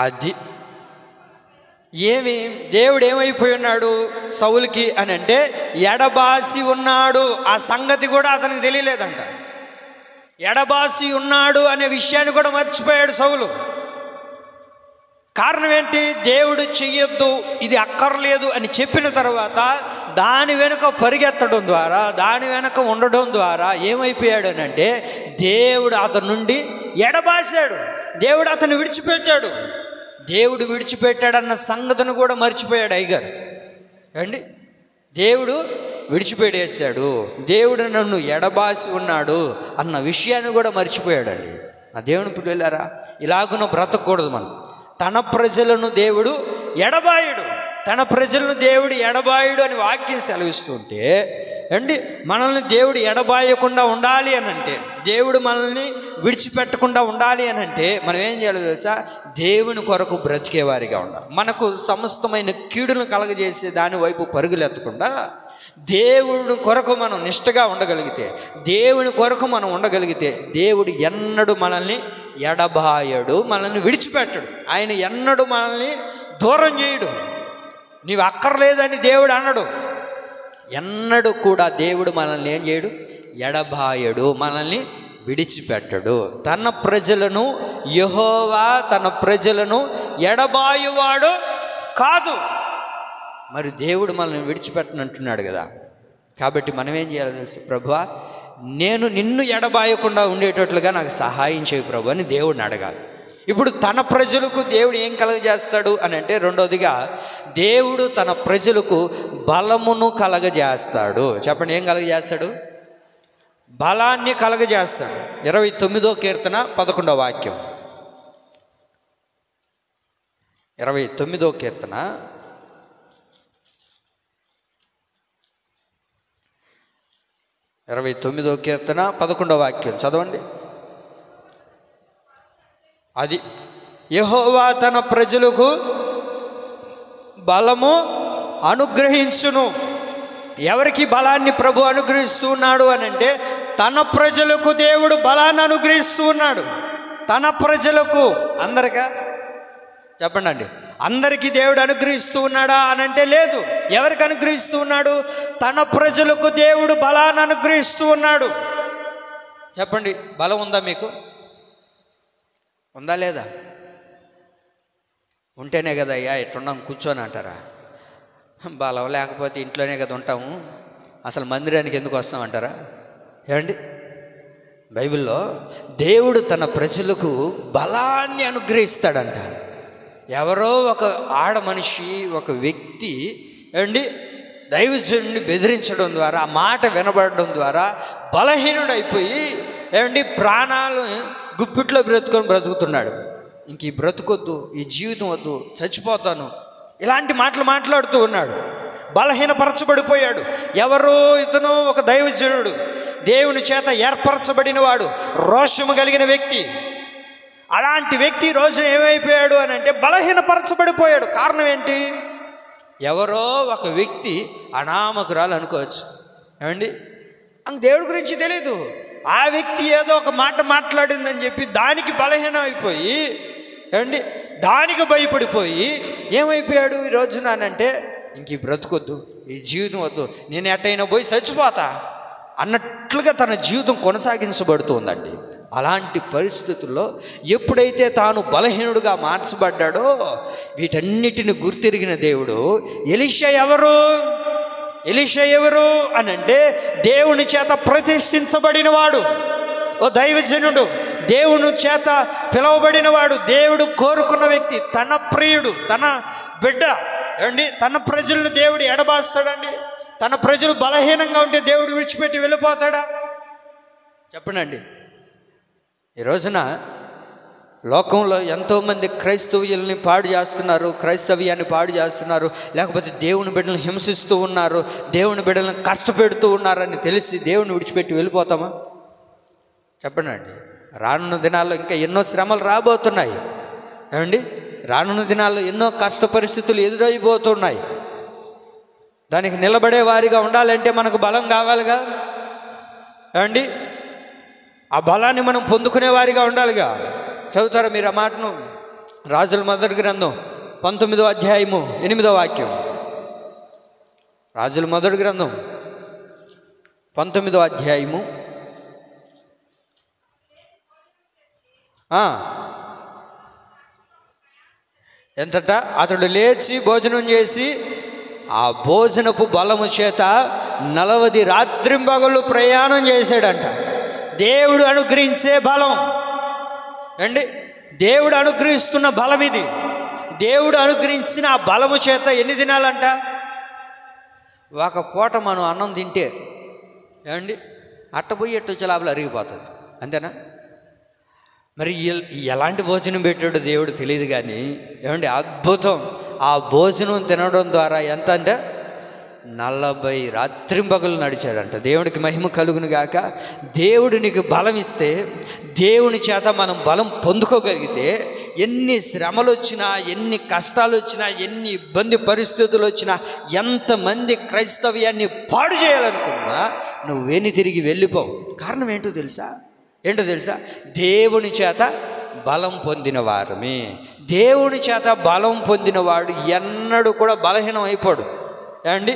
అది దేవుడు ఏమైపోయి ఉన్నాడు సౌలుకి అని అంటే, ఎడబాసి ఉన్నాడు. ఆ సంగతి కూడా అతనికి తెలియలేదంట. ఎడబాసి ఉన్నాడు అనే విషయాన్ని కూడా మర్చిపోయాడు సౌలు. కారణం ఏంటి? దేవుడు చెయ్యొద్దు, ఇది అక్కర్లేదు అని చెప్పిన తర్వాత దాని వెనుక పరిగెత్తడం ద్వారా, దాని వెనుక ఉండడం ద్వారా ఏమైపోయాడు అని అంటే, దేవుడు అతని నుండి ఎడబాసాడు, దేవుడు అతను విడిచిపెట్టాడు. దేవుడు విడిచిపెట్టాడన్న సంగతిని కూడా మర్చిపోయాడు అయ్యగారు. అండి, దేవుడు విడిచిపెట్టేశాడు, దేవుడు నన్ను ఎడబాసి ఉన్నాడు అన్న విషయాన్ని కూడా మర్చిపోయాడండి. నా దేవుని పిల్లలారా, ఇలాగున బ్రతకూడదు మనం. తన ప్రజలను దేవుడు ఎడబాయుడు, తన ప్రజలను దేవుడు ఎడబాయుడు అని వాక్యం సెలవిస్తుంటే అండి, మనల్ని దేవుడు ఎడబాయకుండా ఉండాలి అని అంటే, దేవుడు మనల్ని విడిచిపెట్టకుండా ఉండాలి అని అంటే మనం ఏం చేయాలో తెలుసా? దేవుని కొరకు బ్రతికేవారిగా ఉండాలి. మనకు సమస్తమైన కీడును కలగజేసే దాని వైపు పరుగులెత్తకుండా దేవుని కొరకు మనం నిష్టగా ఉండగలిగితే, దేవుని కొరకు మనం ఉండగలిగితే, దేవుడు ఎన్నడూ మనల్ని ఎడబాయడు, మనల్ని విడిచిపెట్టడు. ఆయన ఎన్నడూ మనల్ని దూరం చేయడు. నీవు అక్కర్లేదని దేవుడు అన్నాడు. ఎన్నడూ కూడా దేవుడు మనల్ని ఏం చేయడు? ఎడబాయడు, మనల్ని విడిచిపెట్టడు. తన ప్రజలను, యెహోవా తన ప్రజలను ఎడబాయువాడు కాదు. మరి దేవుడు మనల్ని విడిచిపెట్టనంటున్నాడు కదా. కాబట్టి మనం ఏం చేయాలో తెలుసు? ప్రభువా, నేను నిన్ను ఎడబాయకుండా ఉండేటట్లుగా నాకు సహాయం చేయి ప్రభు అని దేవుడిని అడగాలి. ఇప్పుడు తన ప్రజలకు దేవుడు ఏం కలగజేస్తాడు అని అంటే, రెండవదిగా దేవుడు తన ప్రజలకు బలమును కలగజేస్తాడు. చెప్పండి, ఏం కలగజేస్తాడు? బలాన్ని కలగజేస్తాడు. 29వ కీర్తన 11వ వాక్యం. 29వ కీర్తన 29వ 29వ కీర్తన 11వ వాక్యం చదవండి. అది యెహోవా తన ప్రజలకు బలము అనుగ్రహించును. ఎవరికి బలాన్ని ప్రభు అనుగ్రహిస్తూ ఉన్నాడు అని అంటే తన ప్రజలకు దేవుడు బలాన్ని అనుగ్రహిస్తూ ఉన్నాడు. తన ప్రజలకు, అందరికా చెప్పండి అండి, అందరికీ దేవుడు అనుగ్రహిస్తూ ఉన్నాడా అని అంటే లేదు. ఎవరికి అనుగ్రహిస్తూ ఉన్నాడు? తన ప్రజలకు దేవుడు బలాన్ని అనుగ్రహిస్తూ ఉన్నాడు. చెప్పండి, బలం ఉందా మీకు? ఉందా లేదా? ఉంటేనే కదా అయ్యా ఇట్టున్నాం కూర్చొని అంటారా? బలం లేకపోతే ఇంట్లోనే కదా ఉంటాము, అసలు మందిరానికి ఎందుకు వస్తామంటారా? ఏమండి, బైబిల్లో దేవుడు తన ప్రజలకు బలాన్ని అనుగ్రహిస్తాడంట. ఎవరో ఒక ఆడ మనిషి, ఒక వ్యక్తి ఏమండి దైవజనుడిని బెదిరించడం ద్వారా, ఆ మాట వినబడడం ద్వారా బలహీనుడైపోయి ఏమండి ప్రాణాలు గుప్పిట్లో బ్రతుకుతున్నాడు. ఇంక ఈ బ్రతుకొద్దు, ఈ జీవితం వద్దు, చచ్చిపోతాను, ఇలాంటి మాటలు మాట్లాడుతూ ఉన్నాడు. బలహీనపరచబడిపోయాడు. ఎవరో ఇతను ఒక దైవజనుడు, దేవుని చేత ఏర్పరచబడిన వాడు, రోషము కలిగిన వ్యక్తి. అలాంటి వ్యక్తి రోజున ఏమైపోయాడు అని అంటే బలహీనపరచబడిపోయాడు. కారణం ఏంటి? ఎవరో ఒక వ్యక్తి అనామకురాలు అనుకోవచ్చు, ఏమండి, దేవుడి గురించి తెలీదు. ఆ వ్యక్తి ఏదో ఒక మాట మాట్లాడిందని చెప్పి దానికి బలహీనం అయిపోయి, ఏమండి, దానికి భయపడిపోయి ఏమైపోయాడు ఈ రోజున అంటే ఇంక ఈ బ్రతుకొద్దు, ఈ జీవితం వద్దు, నేను ఎట్టయినా పోయి చచ్చిపోతా అన్నట్లుగా తన జీవితం కొనసాగించబడుతుందండి. అలాంటి పరిస్థితుల్లో ఎప్పుడైతే తాను బలహీనుడుగా మార్చబడ్డాడో వీటన్నిటిని గుర్తిరిగిన దేవుడు ఎలీషా ఎవరు అని అంటే దేవుని చేత ప్రతిష్ఠించబడినవాడు, ఓ దైవజనుడు, దేవుని చేత పిలువబడినవాడు, దేవుడు కోరుకున్న వ్యక్తి, తన ప్రియుడు, తన బిడ్డ. ఏమండి, తన ప్రజలను దేవుడు ఎడబాస్తాడండి? తన ప్రజలు బలహీనంగా ఉంటే దేవుడు విడిచిపెట్టి వెళ్ళిపోతాడా? చెప్పండి. ఈ రోజున లోకంలో ఎంతోమంది క్రైస్తవ్యాన్ని పాడు చేస్తున్నారు, లేకపోతే దేవుని బిడ్డలను హింసిస్తూ ఉన్నారు, దేవుని బిడ్డలను కష్టపెడుతూ ఉన్నారని తెలిసి దేవుని విడిచిపెట్టి వెళ్ళిపోతామా? చెప్పండి. రానున్న దినాల్లో ఇంకా ఎన్నో శ్రమలు రాబోతున్నాయి. ఏమండి, రానున్న దినాల్లో ఎన్నో కష్ట పరిస్థితులు ఎదురైపోతున్నాయి. దానికి నిలబడే వారిగా ఉండాలంటే మనకు బలం కావాలిగా. ఏమండి, ఆ బలాన్ని మనం పొందుకునే వారిగా ఉండాలిగా. చదువుతారా మీరు ఆ మాటను? రాజుల మొదటి గ్రంథం 19వ అధ్యాయము 8వ వాక్యం. రాజుల మొదటి గ్రంథం 19వ అధ్యాయము ఎంతట అతడు లేచి భోజనం చేసి ఆ భోజనపు బలము చేత 40 రాత్రింబగళ్ళు ప్రయాణం చేశాడంట. దేవుడు అనుగ్రహించే బలం అండి, దేవుడు అనుగ్రహిస్తున్న బలం ఇది. దేవుడు అనుగ్రహించిన ఆ బలము చేత ఎన్ని దినాలంట? ఒక పూట మనం అన్నం తింటే ఏమండి అట్టపోయి ఎట్టు చలాబులు అరిగిపోతుంది, అంతేనా? మరి ఎలాంటి భోజనం పెట్టాడో దేవుడు తెలియదు కానీ ఏమండి అద్భుతం. ఆ భోజనం తినడం ద్వారా ఎంత అంటే 40 రాత్రింబగళ్ళు నడిచాడంట. దేవుడికి మహిమ కలుగును గాక. దేవుడు నీకు బలం ఇస్తే, దేవుని చేత మనం బలం పొందుకోగలిగితే ఎన్ని శ్రమలు వచ్చినా, ఎన్ని కష్టాలు వచ్చినా, ఎన్ని ఇబ్బంది పరిస్థితులు వచ్చినా, ఎంతమంది క్రైస్తవ్యాన్ని పాడు చేయాలనుకున్నా నువ్వేని తిరిగి వెళ్ళిపోవు. కారణం ఏంటో తెలుసా? దేవుని చేత బలం పొందిన వారమే. దేవుని చేత బలం పొందినవాడు ఎన్నడూ కూడా బలహీనం అయిపోడు, ఏమండి,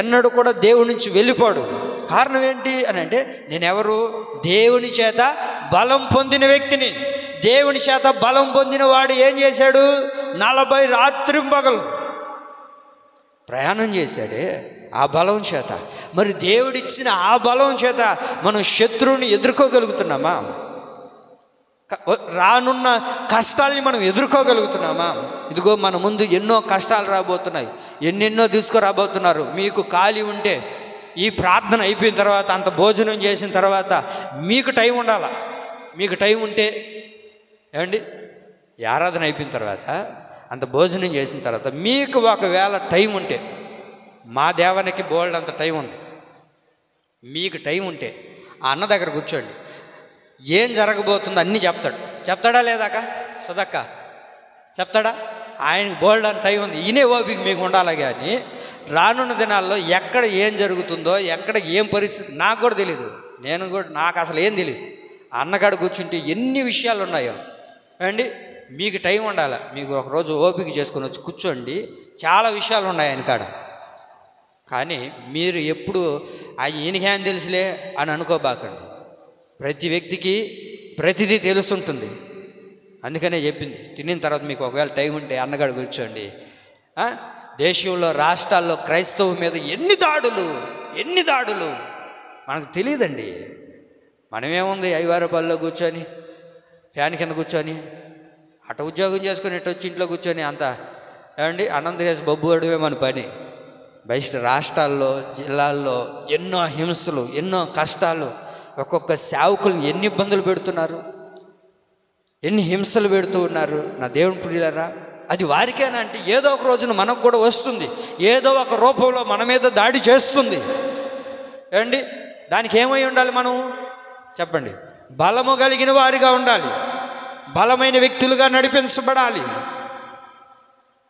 ఎన్నడూ కూడా దేవుడి నుంచి వెళ్ళిపోడు. కారణం ఏంటి అని అంటే నేనెవరు? దేవుని చేత బలం పొందిన వ్యక్తిని. దేవుని చేత బలం పొందిన వాడు ఏం చేశాడు? 40 రాత్రింబగళ్ళు ప్రయాణం చేశాడే ఆ బలం చేత. మరి దేవుడిచ్చిన ఆ బలం చేత మనం శత్రువుని ఎదుర్కోగలుగుతున్నామా? రానున్న కష్టాల్ని మనం ఎదుర్కోగలుగుతున్నామా? ఇదిగో మన ముందు ఎన్నో కష్టాలు రాబోతున్నాయి, ఎన్నెన్నో తీసుకురాబోతున్నారు. మీకు ఖాళీ ఉంటే ఈ ప్రార్థన అయిపోయిన తర్వాత, అంత భోజనం చేసిన తర్వాత మీకు టైం ఉండాలా. మీకు టైం ఉంటే ఏమండి, ఈ ఆరాధన అయిపోయిన తర్వాత, అంత భోజనం చేసిన తర్వాత మీకు ఒకవేళ టైం ఉంటే, మా దేవానికి బోల్డ్ అంత టైం ఉంది, మీకు టైం ఉంటే ఆ అన్న దగ్గర కూర్చోండి, ఏం జరగబోతుందో అన్నీ చెప్తాడా లేదాక సుధక్క చెప్తాడా? ఆయనకు బోల్డ్ అని టైం ఉంది, ఈయనే ఓపిక మీకు ఉండాలి. కానీ రానున్న దినాల్లో ఎక్కడ ఏం జరుగుతుందో, ఎక్కడ ఏం పరిస్థితి నాకు కూడా తెలియదు, నాకు అసలు ఏం తెలియదు. అన్నగాడు కూర్చుంటే ఎన్ని విషయాలు ఉన్నాయో అండి. మీకు టైం ఉండాలి, మీకు ఒకరోజు ఓపిక చేసుకొని వచ్చి కూర్చోండి, చాలా విషయాలు ఉన్నాయి ఆయన కాడ. కానీ మీరు ఎప్పుడు ఈయనకేం తెలుసులే అని అనుకోబాకండి. ప్రతి వ్యక్తికి ప్రతిదీ తెలుసుంటుంది. అందుకనే చెప్పింది, తినిన తర్వాత మీకు ఒకవేళ టైం ఉంటే అన్నగాడు కూర్చోండి. దేశంలో రాష్ట్రాల్లో క్రైస్తవం మీద ఎన్ని దాడులు మనకు తెలియదండి. మనమేముంది ఐవారపాల్లో కూర్చొని ఫ్యాన్ కింద కూర్చొని అటు ఉద్యోగం చేసుకొని ఇటు వచ్చి ఇంట్లో కూర్చొని అంత ఏమండి అన్నం తినేసి బొబ్బు పడమే మన పని. బయట రాష్ట్రాల్లో జిల్లాల్లో ఎన్నో హింసలు, ఎన్నో కష్టాలు, ఒక్కొక్క సేవకులను ఎన్ని ఇబ్బందులు పెడుతున్నారు, ఎన్ని హింసలు పెడుతూ ఉన్నారు. నా దేవుని ప్రియులారా, అది వారికేనా అంటే ఏదో ఒక రోజున మనకు కూడా వస్తుంది, ఏదో ఒక రూపంలో మన మీద దాడి చేస్తుంది. ఏమండి దానికి ఏమై ఉండాలి మనం చెప్పండి? బలము కలిగిన వారిగా ఉండాలి, బలమైన వ్యక్తులుగా నడిపించబడాలి.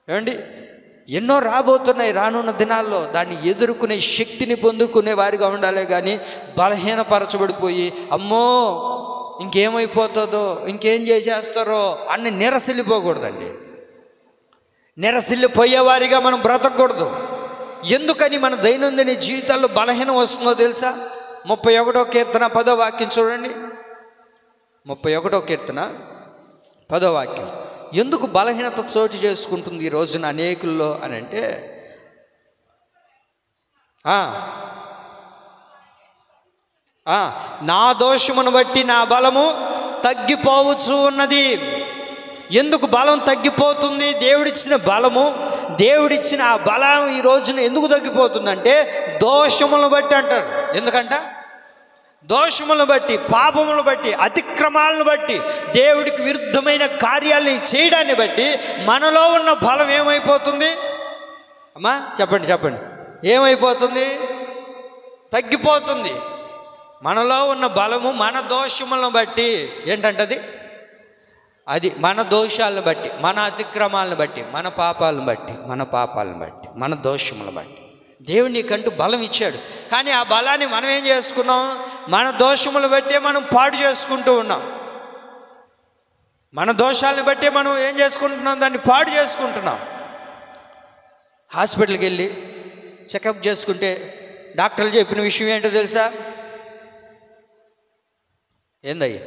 ఏమండి ఎన్నో రాబోతున్నాయి రానున్న దినాల్లో, దాన్ని ఎదుర్కొనే శక్తిని పొందుకునే వారిగా ఉండాలి. కానీ బలహీనపరచబడిపోయి అమ్మో ఇంకేమైపోతుందో, ఇంకేం చేసేస్తారో అని నిరసిల్లిపోకూడదండి. నిరసిల్లిపోయేవారిగా మనం బ్రతకూడదు. ఎందుకని మన దైనందిన జీవితాల్లో బలహీనం వస్తుందో తెలుసా? 31వ కీర్తన 10వ వాక్యం చూడండి. 31వ కీర్తన 10వ వాక్యం. ఎందుకు బలహీనత చోటు చేసుకుంటుంది ఈ రోజున అనేకుల్లో అని అంటే, నా దోషమును బట్టి నా బలము తగ్గిపోవచ్చు ఉన్నది. ఎందుకు బలం తగ్గిపోతుంది? దేవుడిచ్చిన బలము, దేవుడిచ్చిన ఆ బలం ఈ రోజున ఎందుకు తగ్గిపోతుందంటే దోషములను బట్టి అంటారు. ఎందుకంట? దోషములను బట్టి, పాపములను బట్టి, అతిక్రమాలను బట్టి, దేవుడికి విరుద్ధమైన కార్యాలని చేయడాన్ని బట్టి మనలో ఉన్న బలం ఏమైపోతుంది? అమ్మా చెప్పండి ఏమైపోతుంది? తగ్గిపోతుంది. మనలో ఉన్న బలము మన దోషములను బట్టి ఏంటంటది? అది మన దోషాలను బట్టి, మన అతిక్రమాలను బట్టి, మన పాపాలను బట్టి, మన దోషములను బట్టి దేవుడు నీకంటూ బలం ఇచ్చాడు. కానీ ఆ బలాన్ని మనం ఏం చేసుకున్నాం? మన దోషములు బట్టే మనం పాడు చేసుకుంటూ ఉన్నాం. మన దోషాలను బట్టే మనం ఏం చేసుకుంటున్నాం? దాన్ని పాడు చేసుకుంటున్నాం. హాస్పిటల్కి వెళ్ళి చెకప్ చేసుకుంటే డాక్టర్లు చెప్పిన విషయం ఏంటో తెలుసా? ఏందయ్యి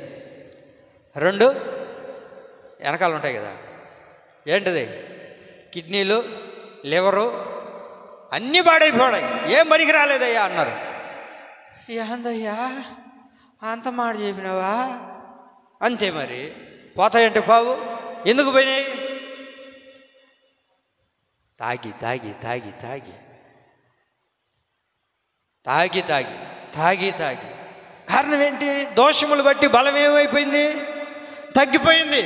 2 వెనకాలు ఉంటాయి కదా, ఏంటిది? కిడ్నీలు, లివరు అన్నీ పాడైపోయాయి, ఏం పనికి రాలేదయ్యా అన్నారు. ఏందయ్యా అంత మాట చెప్పినావా? అంతే మరి, పోతాయంటే పావు. ఎందుకు పోయినాయి? తాగి తాగి తాగి తాగి తాగి తాగి తాగి తాగి కారణం ఏంటి? దోషములు బట్టి బలం ఏమైపోయింది? తగ్గిపోయింది.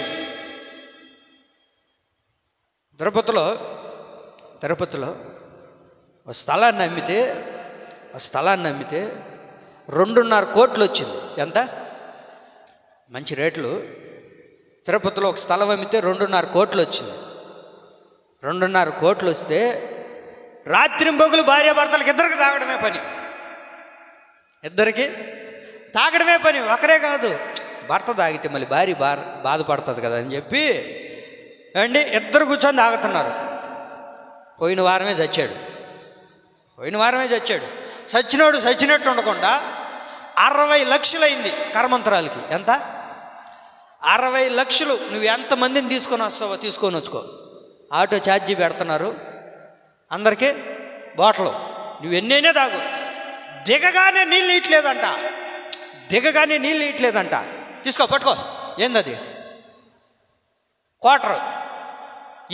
తిరుపతిలో ఒక స్థలాన్ని అమ్మితే 2.5 కోట్లు వచ్చింది. ఎంత మంచి రేట్లు. తిరుపతిలో ఒక స్థలం అమ్మితే 2.5 కోట్లు వచ్చింది. 2.5 కోట్లు వస్తే రాత్రింబొగులు భార్యాభర్తలకు ఇద్దరికి తాగడమే పని. ఒకరే కాదు, భర్త తాగితే మళ్ళీ భార్య బాధపడుతుంది కదా అని చెప్పి అండి ఇద్దరు కూర్చొని తాగుతున్నారు. పోయిన వారమే చచ్చాడు. చచ్చినోడు చచ్చినట్టు ఉండకుండా 60 లక్షలు అయింది కర్మంతరాలకి. ఎంత? 60 లక్షలు. నువ్వు ఎంతమందిని తీసుకొని వస్తావో తీసుకొని వచ్చుకో. ఆటో ఛార్జీ పెడుతున్నారు అందరికీ, బాటలు నువ్వు ఎన్నైనా తాగు. దిగగానే నీళ్ళు ఇట్లేదంట. తీసుకో, పట్టుకో. ఏందది? క్వార్టర్.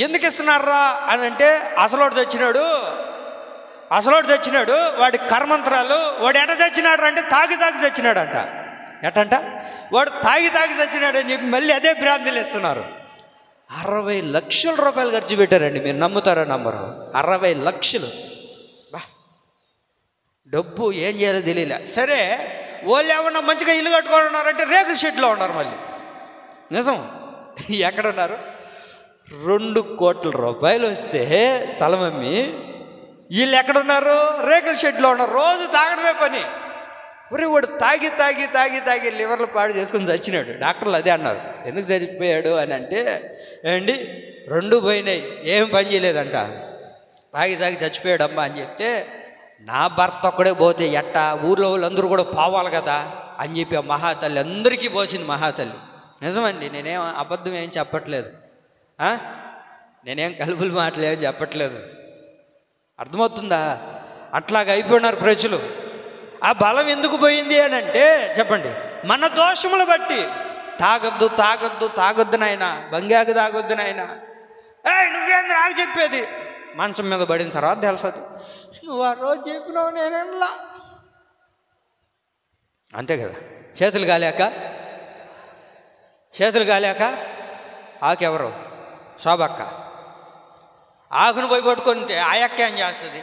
ఎందుకు ఇస్తున్నారా అని అంటే, అసలోడు చచ్చినాడు, వాడి కర్మంతరాలు. వాడు ఎట చచ్చినాడు అంటే తాగి చచ్చినాడంట. ఎటంట? వాడు తాగి చచ్చినాడు అని చెప్పి మళ్ళీ అదే భ్రాంతిలు ఇస్తున్నారు. 60 లక్షల రూపాయలు ఖర్చు పెట్టారండి. మీరు నమ్ముతారో నమ్మరు? 60 లక్షలు. డబ్బు ఏం చేయాలో తెలియలే. సరే వాళ్ళు ఏమన్నా మంచిగా ఇల్లు కట్టుకొని ఉన్నారంటే రేకుల షెడ్లో ఉన్నారు. మళ్ళీ నిజం, ఎక్కడున్నారు? 2 కోట్ల రూపాయలు వస్తే స్థలం అమ్మి వీళ్ళు ఎక్కడున్నారు? రేకుల షెడ్లో ఉన్నారు. రోజు తాగడమే పని. ఒరే వాడు తాగి తాగి తాగి తాగి లివర్లు పాడు చేసుకుని చచ్చినాడు. డాక్టర్లు అదే అన్నారు. ఎందుకు చచ్చిపోయాడు అని అంటే, ఏమండి 2 పోయినాయి, ఏం పని చేయలేదంట, తాగి తాగి చచ్చిపోయాడమ్మా అని చెప్తే, నా భర్త ఒక్కడే పోతే ఎట్టా, ఊర్లో వాళ్ళందరూ కూడా పోవాలి కదా అని చెప్పి ఆ మహాతల్లి అందరికీ పోసింది. మహాతల్లి నిజమండి, నేనేం అబద్ధం ఏం చెప్పట్లేదు, నేనేం కలుపుల మాటలు ఏం చెప్పట్లేదు. అర్థమవుతుందా? అట్లాగ అయిపోయినారు ప్రజలు. ఆ బలం ఎందుకు పోయింది అని అంటే చెప్పండి, మన దోషములు బట్టి. తాగొద్దు తాగొద్దు తాగొద్దు నాయన, బంగాకు తాగొద్దు నాయన, నువ్వేంద్ర నాకు చెప్పేది. మంచం మీద పడిన తర్వాత తెలుసది, నువ్వు ఆ రోజు చెప్పినావు నేనేలా. అంతే కదా. చేతులు కాలేక ఆకెవరు? శోభక్క. ఆకును పోయి పట్టుకుంటే ఆ అక్క ఏం చేస్తుంది?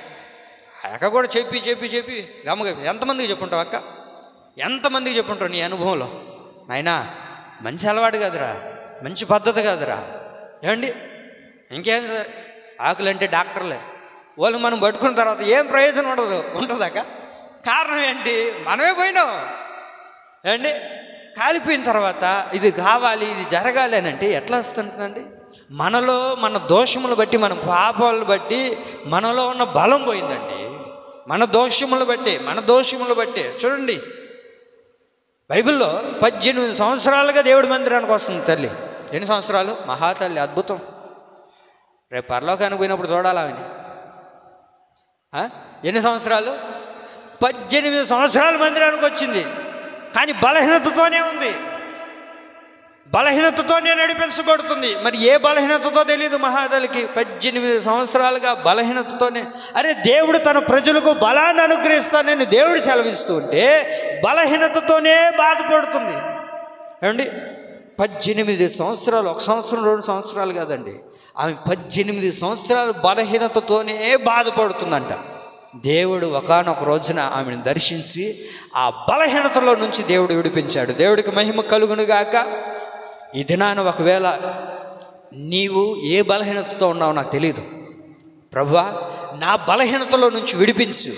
ఆ అక్క కూడా చెప్పి చెప్పి చెప్పి గమ్మగప్పి. ఎంతమందికి చెప్పుంటావు అక్క? ఎంతమందికి చెప్పుంటావు నీ అనుభవంలో? నాయనా మంచి అలవాటు కాదురా, మంచి పద్ధతి కాదురా. ఏమండి ఇంకేం సార్, ఆకులంటే డాక్టర్లే, వాళ్ళు మనం పట్టుకున్న తర్వాత ఏం ప్రయోజనం ఉంటుందాక? కారణం ఏంటి? మనమే పోయినాం. ఏమండి కాలిపోయిన తర్వాత ఇది కావాలి, ఇది జరగాలి అని అంటే ఎట్లా వస్తుందండి? మనలో మన దోషములు బట్టి, మన పాపాలను బట్టి మనలో ఉన్న బలం పోయిందండి. మన దోషములు బట్టి చూడండి, బైబిల్లో 18 సంవత్సరాలుగా దేవుడి మందిరానికి వస్తుంది తల్లి. ఎన్ని సంవత్సరాలు? మహాతల్లి అద్భుతం. రేపు పరలోకానికి పోయినప్పుడు చూడాలి ఆమెని. ఎన్ని సంవత్సరాలు? 18 సంవత్సరాల మందిరానికి వచ్చింది. కానీ బలహీనతతోనే ఉంది, బలహీనతతోనే నడిపించబడుతుంది. మరి ఏ బలహీనతతో తెలియదు మహాతల్లికి. 18 సంవత్సరాలుగా బలహీనతతోనే. అరే దేవుడు తన ప్రజలకు బలాన్ని అనుగ్రహిస్తానని దేవుడు సెలవిస్తూ ఉంటే బలహీనతతోనే బాధపడుతుంది. ఏమండి 18 సంవత్సరాలు, 1 సంవత్సరం 2 సంవత్సరాలు కాదండి, ఆమె 18 సంవత్సరాలు బలహీనతతోనే బాధపడుతుందంట. దేవుడు ఒకానొక రోజున ఆమెను దర్శించి ఆ బలహీనతలో నుంచి దేవుడు విడిపించాడు. దేవుడికి మహిమ కలుగునుగాక. ఈ దినాన ఒకవేళ నీవు ఏ బలహీనతతో ఉన్నావో నాకు తెలియదు. ప్రభువా నా బలహీనతలో నుంచి విడిపించు,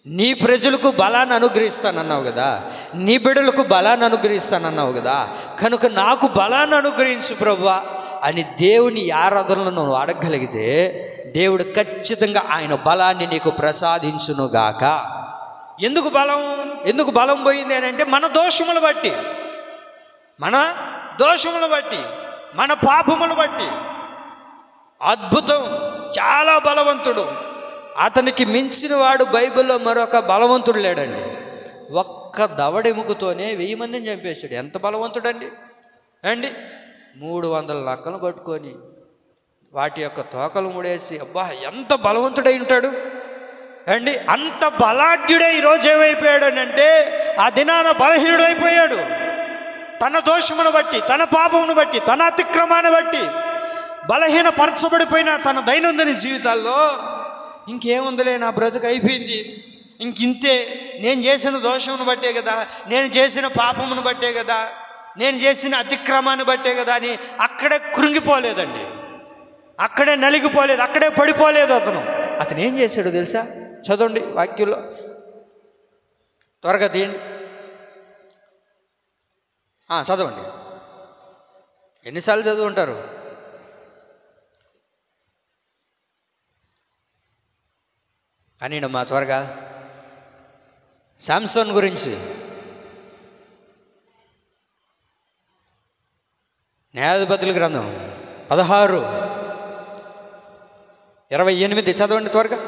నీ ప్రజలకు బలాన్ని అనుగ్రహిస్తానన్నావు కదా, నీ బిడ్డలకు బలాన్ని అనుగ్రహిస్తానన్నావు కదా, కనుక నాకు బలాన్ని అనుగ్రహించు ప్రభువా అని దేవుని ఆరాధనలో నువ్వు అడగగలిగితే దేవుడు ఖచ్చితంగా ఆయన బలాన్ని నీకు ప్రసాదించునుగాక. ఎందుకు బలం పోయింది అని అంటే మన దోషములు బట్టి, మన పాపములు బట్టి. అద్భుతం, చాలా బలవంతుడు. అతనికి మించిన వాడు బైబిల్లో మరొక బలవంతుడు లేడండి. ఒక్క దవడెముకతోనే 1000 మందిని చంపేశాడు. ఎంత బలవంతుడండి అండి. 300 నక్కలు పట్టుకొని వాటి యొక్క తోకలు ముడేసి, అబ్బా ఎంత బలవంతుడై ఉంటాడు అండి. అంత బలాఢ్యుడే ఈరోజు ఏమైపోయాడు అని అంటే ఆ దినాన బలహీనుడు అయిపోయాడు. తన దోషమును బట్టి, తన పాపమును బట్టి, తన అతిక్రమాన్ని బట్టి బలహీనపరచబడిపోయిన తన దైనందిన జీవితాల్లో ఇంకేముందిలే, నా బ్రతుకు అయిపోయింది, ఇంకింతే, నేను చేసిన దోషమును బట్టే కదా, నేను చేసిన పాపమును బట్టే కదా, నేను చేసిన అతిక్రమాన్ని బట్టే కదా అని అక్కడే కృంగిపోలేదండి, అక్కడే నలిగిపోలేదు, అక్కడే పడిపోలేదు. అతను ఏం చేశాడో తెలుసా? చదవండి వాక్యంలో, త్వరగా తీయండి, చదవండి. ఎన్నిసార్లు చదువుంటారు? అని మా త్వరగా శాంసన్ గురించి, న్యాయాధిపతుల గ్రంథం 16:28 చదవండి త్వరగా.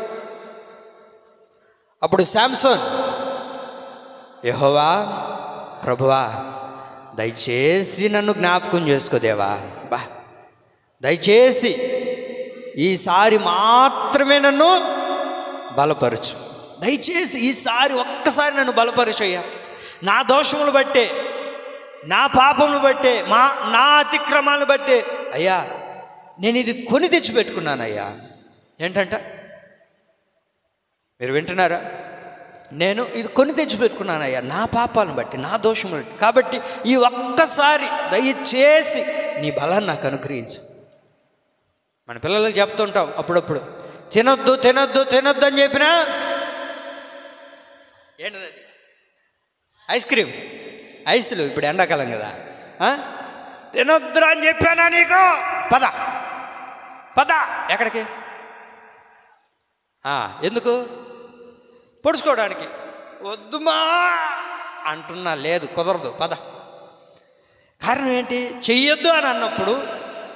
అప్పుడు శాంసన్, యెహోవా ప్రభువా దయచేసి నన్ను జ్ఞాపకం చేసుకోదేవా, దయచేసి ఈసారి మాత్రమే నన్ను బలపరచు, దయచేసి ఈసారి ఒక్కసారి నన్ను బలపరచయ్యా. నా దోషములు బట్టే, నా పాపములు బట్టే, నా అతిక్రమాలను బట్టే అయ్యా నేను ఇది కొని తెచ్చిపెట్టుకున్నానయ్యా. ఏంటంట? మీరు వింటున్నారా? నేను ఇది కొని తెచ్చిపెట్టుకున్నానయ్యా, నా పాపాలను బట్టి, నా దోషములు బట్టి. కాబట్టి ఈ ఒక్కసారి దయచేసి నీ బలాన్ని నాకు అనుగ్రహించు. మన పిల్లలకు చెప్తుంటాం అప్పుడప్పుడు, తినొద్దు తినొద్దు తినొద్దు అని చెప్పినా ఏంటది, ఐస్ క్రీమ్, ఐసులు. ఇప్పుడు ఎండాకాలం కదా, తినొద్దురా అని చెప్పానా నీకు, పద పద. ఎక్కడికి? ఎందుకు? పొడుచుకోవడానికి. వద్దుమా అంటున్నా, లేదు కుదరదు, పద. కారణం ఏంటి? చెయ్యొద్దు అని అన్నప్పుడు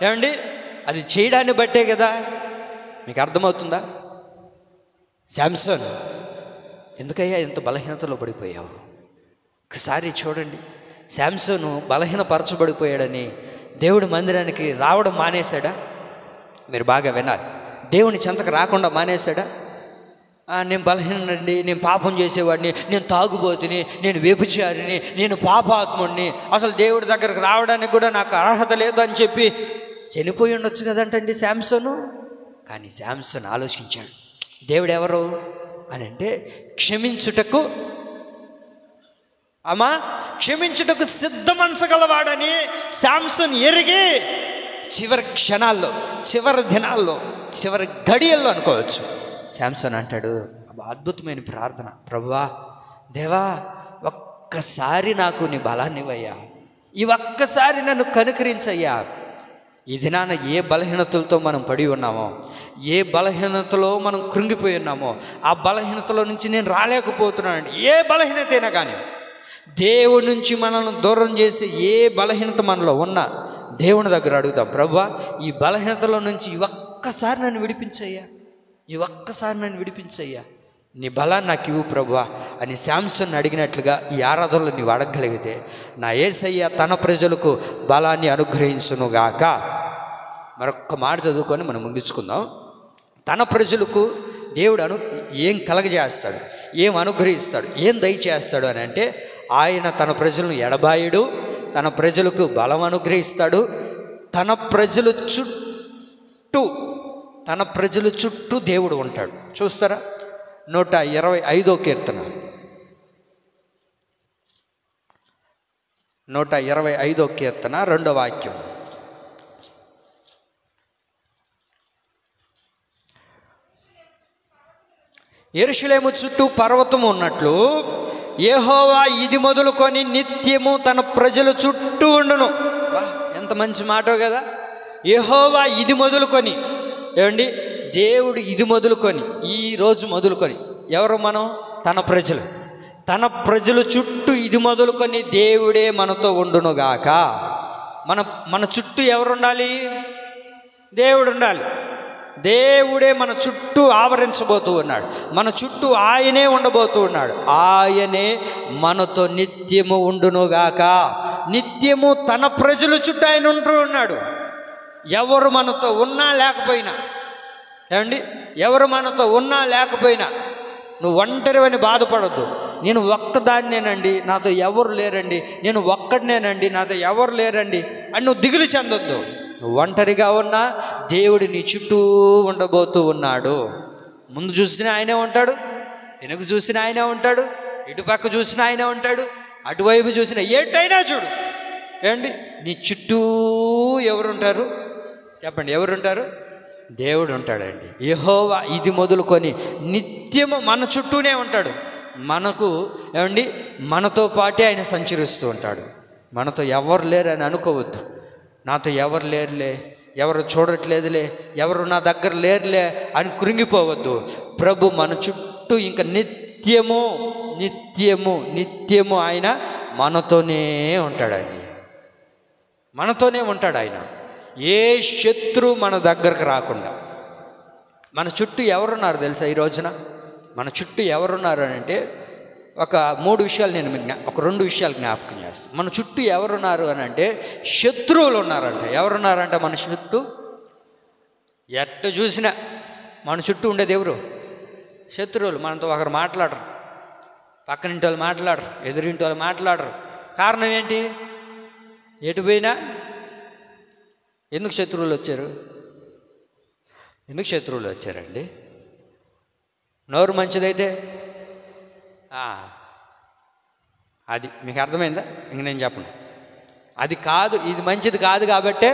ఏమండి, అది చేయడాన్ని బట్టే కదా. మీకు అర్థమవుతుందా? శాంసన్, ఎందుకయ్యా ఇంత బలహీనతలో పడిపోయావు? ఒకసారి చూడండి, శాంసను బలహీనపరచబడిపోయాడని దేవుడి మందిరానికి రావడం మానేశాడా? మీరు బాగా వినాలి. దేవుని చెంతకు రాకుండా మానేశాడా? నేను బలహీనండి, నేను పాపం చేసేవాడిని, నేను తాగుబోతుని, నేను వ్యభిచారిని, నేను పాపాత్ముడిని, అసలు దేవుడి దగ్గరకు రావడానికి కూడా నాకు అర్హత లేదు అని చెప్పి చనిపోయి ఉండొచ్చు కదంటండి శాంసను. కానీ శాంసన్ ఆలోచించాడు, దేవుడు ఎవరు అని అంటే క్షమించుటకు క్షమించుటకు సిద్ధమనసగలవాడని శాంసన్ ఎరిగి చివరి క్షణాల్లో, చివరి దినాల్లో, చివరి గడియల్లో అనుకోవచ్చు, శాంసన్ అంటాడు, అద్భుతమైన ప్రార్థన, ప్రభువా దేవా ఒక్కసారి నాకు నీ బలాన్ని ఇవ్వయ్యా, ఈ ఒక్కసారి నన్ను కనుకరించయ్యా. ఈ దినాన ఏ బలహీనతలతో మనం పడి ఉన్నామో, ఏ బలహీనతలో మనం కృంగిపోయి ఉన్నామో, ఆ బలహీనతలో నుంచి నేను రాలేకపోతున్నానండి. ఏ బలహీనత అయినా కానీ దేవుడి నుంచి మనల్ని దూరం చేసే ఏ బలహీనత మనలో ఉన్నా దేవుని దగ్గర అడుగుదాం, ప్రభువా ఈ బలహీనతలో నుంచి ఈ ఒక్కసారి నన్ను విడిపించయ్యా, ఈ ఒక్కసారి నన్ను విడిపించయ్యా, నీ బలాన్ని నాకు ఇవ్వు ప్రభువా అని శాంసన్ అడిగినట్లుగా ఈ ఆరాధనలో నీవు అడగగలిగితే నా యేసయ్య తన ప్రజలకు బలాన్ని అనుగ్రహించునుగాక. మరొక్క మాట చదువుకొని మనం ముగించుకుందాం. తన ప్రజలకు దేవుడు ఏం కలగజేస్తాడు, ఏం అనుగ్రహిస్తాడు, ఏం దయచేస్తాడు అని అంటే, ఆయన తన ప్రజలను ఎడబాయుడు, తన ప్రజలకు బలం అనుగ్రహిస్తాడు, తన ప్రజల చుట్టూ దేవుడు ఉంటాడు. చూస్తారా, 125వ కీర్తన 125వ కీర్తన 2వ వాక్యం. యెరూషలేము చుట్టూ పర్వతం ఉన్నట్లు యెహోవా ఇది మొదలుకొని నిత్యము తన ప్రజల చుట్టూ ఉండును. ఎంత మంచి మాటో కదా. యెహోవా ఇది మొదలుకొని, ఏమండి, దేవుడు ఇది మొదలుకొని, ఈరోజు మొదలుకొని, ఎవరు మనం? తన ప్రజలు చుట్టూ ఇది మొదలుకొని దేవుడే మనతో ఉండునుగాక. మన చుట్టూ ఎవరు ఉండాలి? దేవుడు ఉండాలి. దేవుడే మన చుట్టూ ఆవరించబోతూ ఉన్నాడు, మన చుట్టూ ఆయనే ఉండబోతూ ఉన్నాడు. ఆయనే మనతో నిత్యము ఉండునుగాక. నిత్యము తన ప్రజల చుట్టూ ఆయన ఉంటూ ఉన్నాడు. ఎవరు మనతో ఉన్నా లేకపోయినా, ఏమండి, ఎవరు మనతో ఉన్నా లేకపోయినా నువ్వు ఒంటరివని బాధపడద్దు. నేను ఒక్కదాన్నేనండి, నాతో ఎవరు లేరండి, నేను ఒక్కడినేనండి, నాతో ఎవరు లేరండి అని నువ్వు దిగులు చెందొద్దు. నువ్వు ఒంటరిగా ఉన్నా దేవుడు నీ చుట్టూ ఉండబోతూ ఉన్నాడు. ముందు చూసినా ఆయనే ఉంటాడు, వెనుక చూసినా ఆయనే ఉంటాడు, ఇటుపక్క చూసినా ఆయనే ఉంటాడు, అటువైపు చూసినా, ఎటైనా చూడు, ఏమండి, నీ చుట్టూ ఎవరుంటారు చెప్పండి? ఎవరుంటారు? దేవుడు ఉంటాడండి. యెహోవా ఇది మొదలుకొని నిత్యము మన చుట్టూనే ఉంటాడు. మనకు, ఏమండి, మనతో పాటే ఆయన సంచరిస్తూ ఉంటాడు. మనతో ఎవరు లేరని అనుకోవద్దు. నాతో ఎవరు లేరులే, ఎవరు చూడట్లేదులే, ఎవరు నా దగ్గర లేరులే అని కృంగిపోవద్దు. ప్రభు మన చుట్టూ ఇంకా నిత్యము నిత్యము నిత్యము ఆయన మనతోనే ఉంటాడండి. మనతోనే ఉంటాడు ఆయన. ఏ శత్రువు మన దగ్గరకు రాకుండా. మన చుట్టూ ఎవరున్నారు తెలుసా? ఈ రోజున మన చుట్టూ ఎవరున్నారు అని అంటే ఒక 3 విషయాలు నేను ఒక 2 విషయాలు జ్ఞాపకం చేస్తాను. మన చుట్టూ ఎవరున్నారు అని అంటే శత్రువులు ఉన్నారంట. ఎవరున్నారంట మన చుట్టూ? ఎట్ట చూసినా మన చుట్టూ ఉండేది ఎవరు? శత్రువులు. మనతో ఒకరు మాట్లాడరు, పక్కనింటి వాళ్ళు మాట్లాడరు, ఎదురింటి వాళ్ళు మాట్లాడరు. కారణం ఏంటి? ఎటు పోయినా ఎందుకు శత్రువులు వచ్చారు? ఎందుకు శత్రువులు వచ్చారండి? నోరు మంచిదైతే ఆ, అది మీకు అర్థమైందా? ఇంక నేను చెప్పను. అది కాదు, ఇది మంచిది కాదు కాబట్టే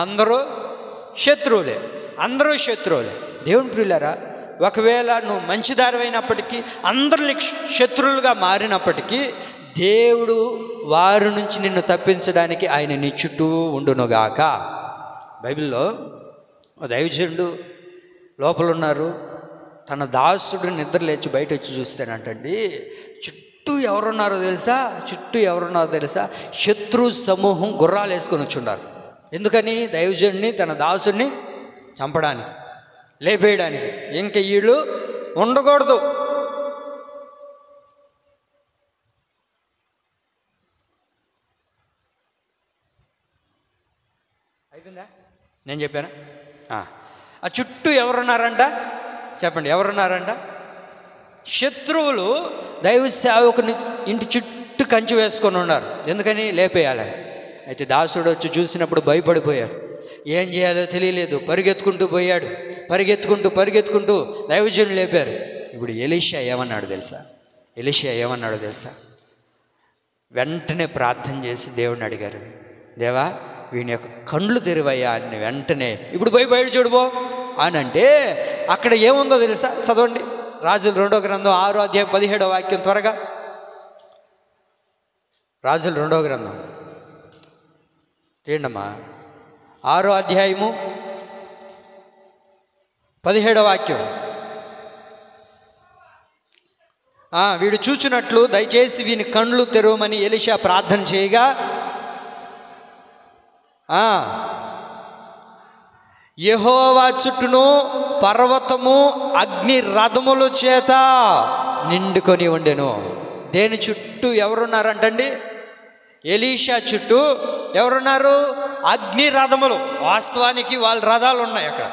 అందరూ శత్రువులే, అందరూ శత్రువులే. దేవుని ప్రియులారా, ఒకవేళ నువ్వు మంచిదారివైనప్పటికీ అందరూ నీకు శత్రువులుగా మారినప్పటికీ దేవుడు వారి నుంచి నిన్ను తప్పించడానికి ఆయన నీ చుట్టూ ఉండునుగాక. బైబిల్లో ఓ దైవజనుడు లోపల ఉన్నారు. తన దాసుడు నిద్ర లేచి బయట వచ్చి చూస్తానంటండి, చుట్టూ ఎవరున్నారో తెలుసా? శత్రు సమూహం గుర్రాలు వేసుకొని వచ్చి ఉన్నారు. ఎందుకని? దైవజనుడిని, తన దాసుడిని చంపడానికి, లేపేయడానికి. ఇంక వీళ్ళు ఉండకూడదు. అయిపోయిందా? నేను చెప్పానా? ఆ చుట్టూ ఎవరున్నారంట? చెప్పండి, ఎవరున్నారంట? శత్రువులు దైవ సేవకుని ఇంటి చుట్టూ కంచి వేసుకొని ఉన్నారు. ఎందుకని? లేపేయాలని. అయితే దాసుడు వచ్చి చూసినప్పుడు భయపడిపోయాడు. ఏం చేయాలో తెలియలేదు. పరిగెత్తుకుంటూ పోయాడు. పరిగెత్తుకుంటూ దైవజనులు లేపారు. ఇప్పుడు ఎలీషా ఏమన్నాడు తెలుసా? వెంటనే ప్రార్థన చేసి దేవుడిని అడిగారు, దేవా వీని యొక్క కండ్లు తెరివయ్యా అని. వెంటనే ఇప్పుడు బయట చూడుబో అని అంటే అక్కడ ఏముందో తెలుసా? చదవండి, రాజుల 2వ గ్రంథం 6వ అధ్యాయం 17వ వాక్యం. త్వరగా రాజుల 2వ గ్రంథం ఏంటమ్మా, 6వ అధ్యాయము 17వ వాక్యం. వీడు చూచినట్లు దయచేసి వీని కండ్లు తెరవమని ఎలీషా ప్రార్థన చేయగా యెహోవా చుట్టూను పర్వతము అగ్ని రథముల చేత నిండుకొని ఉండెను. దేని చుట్టూ ఎవరున్నారంటండి? ఎలీషా చుట్టూ ఎవరున్నారు? అగ్ని రథములు. వాస్తవానికి వాళ్ళ రథాలు ఉన్నాయి అక్కడ,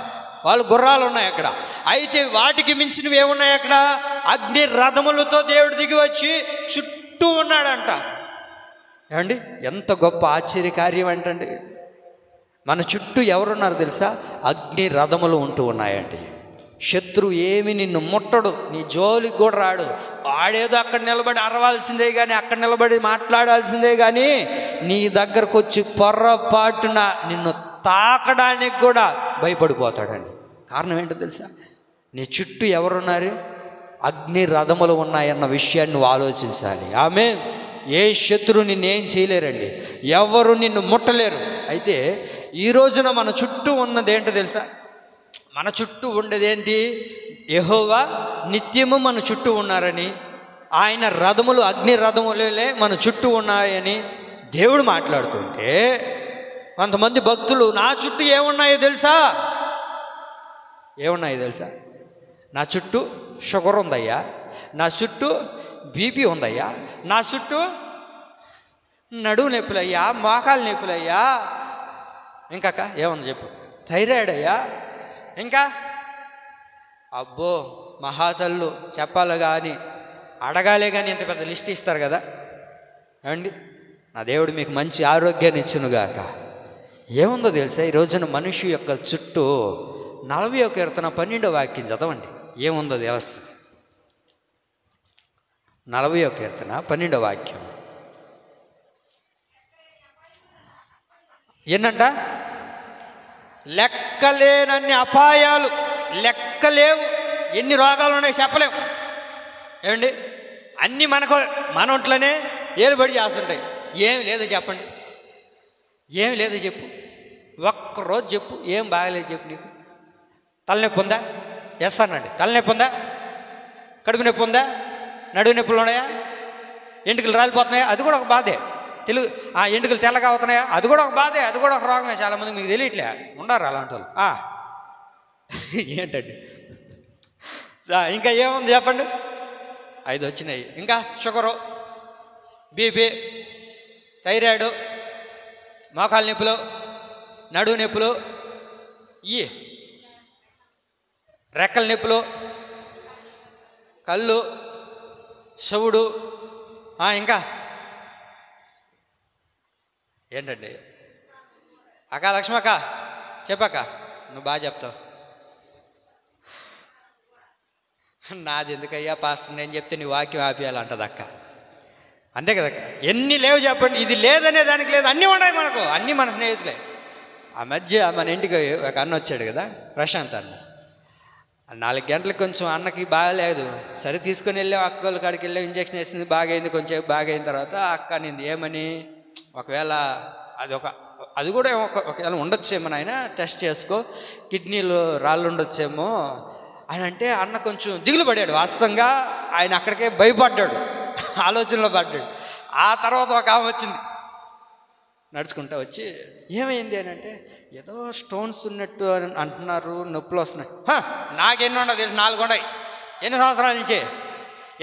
వాళ్ళ గుర్రాలు ఉన్నాయి అక్కడ. అయితే వాటికి మించినవి ఏమున్నాయి అక్కడ? అగ్ని రథములతో దేవుడు దిగి వచ్చి చుట్టూ ఉన్నాడంట. ఏమండి, ఎంత గొప్ప ఆశ్చర్యకార్యం అంటండి. మన చుట్టూ ఎవరున్నారు తెలుసా? అగ్ని రథములు ఉంటూ ఉన్నాయండి. శత్రువు ఏమి నిన్ను ముట్టడు, నీ జోలికి కూడా రాడు. ఆడేదో అక్కడ నిలబడి అరవాల్సిందే కానీ, అక్కడ నిలబడి మాట్లాడాల్సిందే కానీ, నీ దగ్గరకు వచ్చి పొర్రపాటున నిన్ను తాకడానికి కూడా భయపడిపోతాడండి. కారణం ఏంటో తెలుసా? నీ చుట్టూ ఎవరున్నారు? అగ్ని రథములు ఉన్నాయన్న విషయాన్ని నువ్వు ఆలోచించాలి. ఆమేన్. ఏ శత్రువు నిన్నేం చేయలేరండి, ఎవరు నిన్ను ముట్టలేరు. అయితే ఈ రోజున మన చుట్టూ ఉన్నది ఏంటో తెలుసా? మన చుట్టూ ఉండేదేంటి? యెహోవా నిత్యము మన చుట్టూ ఉన్నారని, ఆయన రథములు అగ్ని రథములే మన చుట్టూ ఉన్నాయని దేవుడు మాట్లాడుతుంటే, కొంతమంది భక్తులు నా చుట్టూ ఏమున్నాయో తెలుసా? నా చుట్టూ షుగర్ ఉందయ్యా, నా చుట్టూ బీపీ ఉందయ్యా, నా చుట్టూ నడువు నొప్పులయ్యా, మోకాలు నొప్పులయ్యా, ఇంకా ఏముంది చెప్పు, థైరాయిడ్ అయ్యా, ఇంకా అబ్బో మహాతల్లు చెప్పాలి కానీ అడగాలే కానీ ఇంత పెద్ద లిస్ట్ ఇస్తారు కదా. ఏమండి, నా దేవుడు మీకు మంచి ఆరోగ్యాన్ని ఇచ్చునుగాక. ఏముందో తెలుసా? ఈ రోజున మనిషి యొక్క చుట్టూ 40వ కీర్తన 12వ వాక్యం చదవండి. ఏముందో వ్యవస్థ? 40వ కీర్తన 12వ వాక్యం ఏంటంట? లెక్కలేనన్ని అపాయాలు, లెక్కలేవు. ఎన్ని రోగాలు ఉన్నాయి చెప్పలేము. ఏమండి, అన్నీ మన ఒంట్లోనే ఏలుబడి చేస్తుంటాయి. ఏమి లేదు చెప్పండి, ఏమి లేదు చెప్పు, ఒక్కరోజు చెప్పు ఏం బాగలేదు చెప్పు. నీకు తలనొప్పి ఉందా? ఎస్ అనండి. తలనొప్పి ఉందా? కడుపు నొప్పి ఉందా? నడువు నొప్పులు ఉన్నాయా? ఎంటుకలు రాలిపోతున్నాయా? అది కూడా ఒక బాధే. ఎంటుకలు తెల్లగా అవుతున్నాయా? అది కూడా ఒక బాధే, అది కూడా ఒక రోగమే. చాలామంది మీకు తెలియట్లే, ఉండారు అలాంటి వాళ్ళు. ఏంటండి, ఇంకా ఏముంది చెప్పండి? 5 వచ్చినాయి. ఇంకా షుగరు, బీపీ, థైరాయిడ్, మోకాలు నొప్పులు, నడువు నొప్పులు, రెక్కల నొప్పులు, కళ్ళు, చెవుడు, ఇంకా ఏంటండి? లక్ష్మక్క చెప్పక్క, నువ్వు బాగా చెప్తావు. నాది ఎందుకయ్యా పాస్టర్, నేను చెప్తే నీ వాక్యం ఆపేయాలంటది అక్క. అంతే కదా, ఎన్ని లేవు చెప్పండి. ఇది లేదనే దానికి లేదు, అన్నీ ఉన్నాయి మనకు, అన్నీ మన స్నేహితులే. ఆ మధ్య మన ఇంటికి ఒక అన్న వచ్చాడు కదా, ప్రశాంత్ అన్న. 4 గంటలకు కొంచెం అన్నకి బాగాలేదు, సరే తీసుకొని వెళ్ళాం, అక్క వాళ్ళ కాడికి వెళ్ళాం, ఇంజక్షన్ వేసింది, బాగైంది. కొంచెం బాగైన తర్వాత అక్క నింది ఏమని, ఒకవేళ అది కూడా ఒకవేళ ఉండొచ్చేమో నాయన, టెస్ట్ చేసుకో, కిడ్నీలో రాళ్ళు ఉండొచ్చేమో అని అంటే, అన్న కొంచెం దిగులు పడాడు. వాస్తవంగా ఆయన అక్కడికే భయపడ్డాడు, ఆలోచనలో పడ్డాడు. ఆ తర్వాత ఒక ఆమె వచ్చింది నడుచుకుంటా వచ్చి, ఏమైంది అని అంటే, ఏదో స్టోన్స్ ఉన్నట్టు అని అంటున్నారు, నొప్పులు వస్తున్నాయి. నాకెన్ని ఉండవు తెలుసు, 4 ఉన్నాయి. ఎన్ని సంవత్సరాల నుంచి?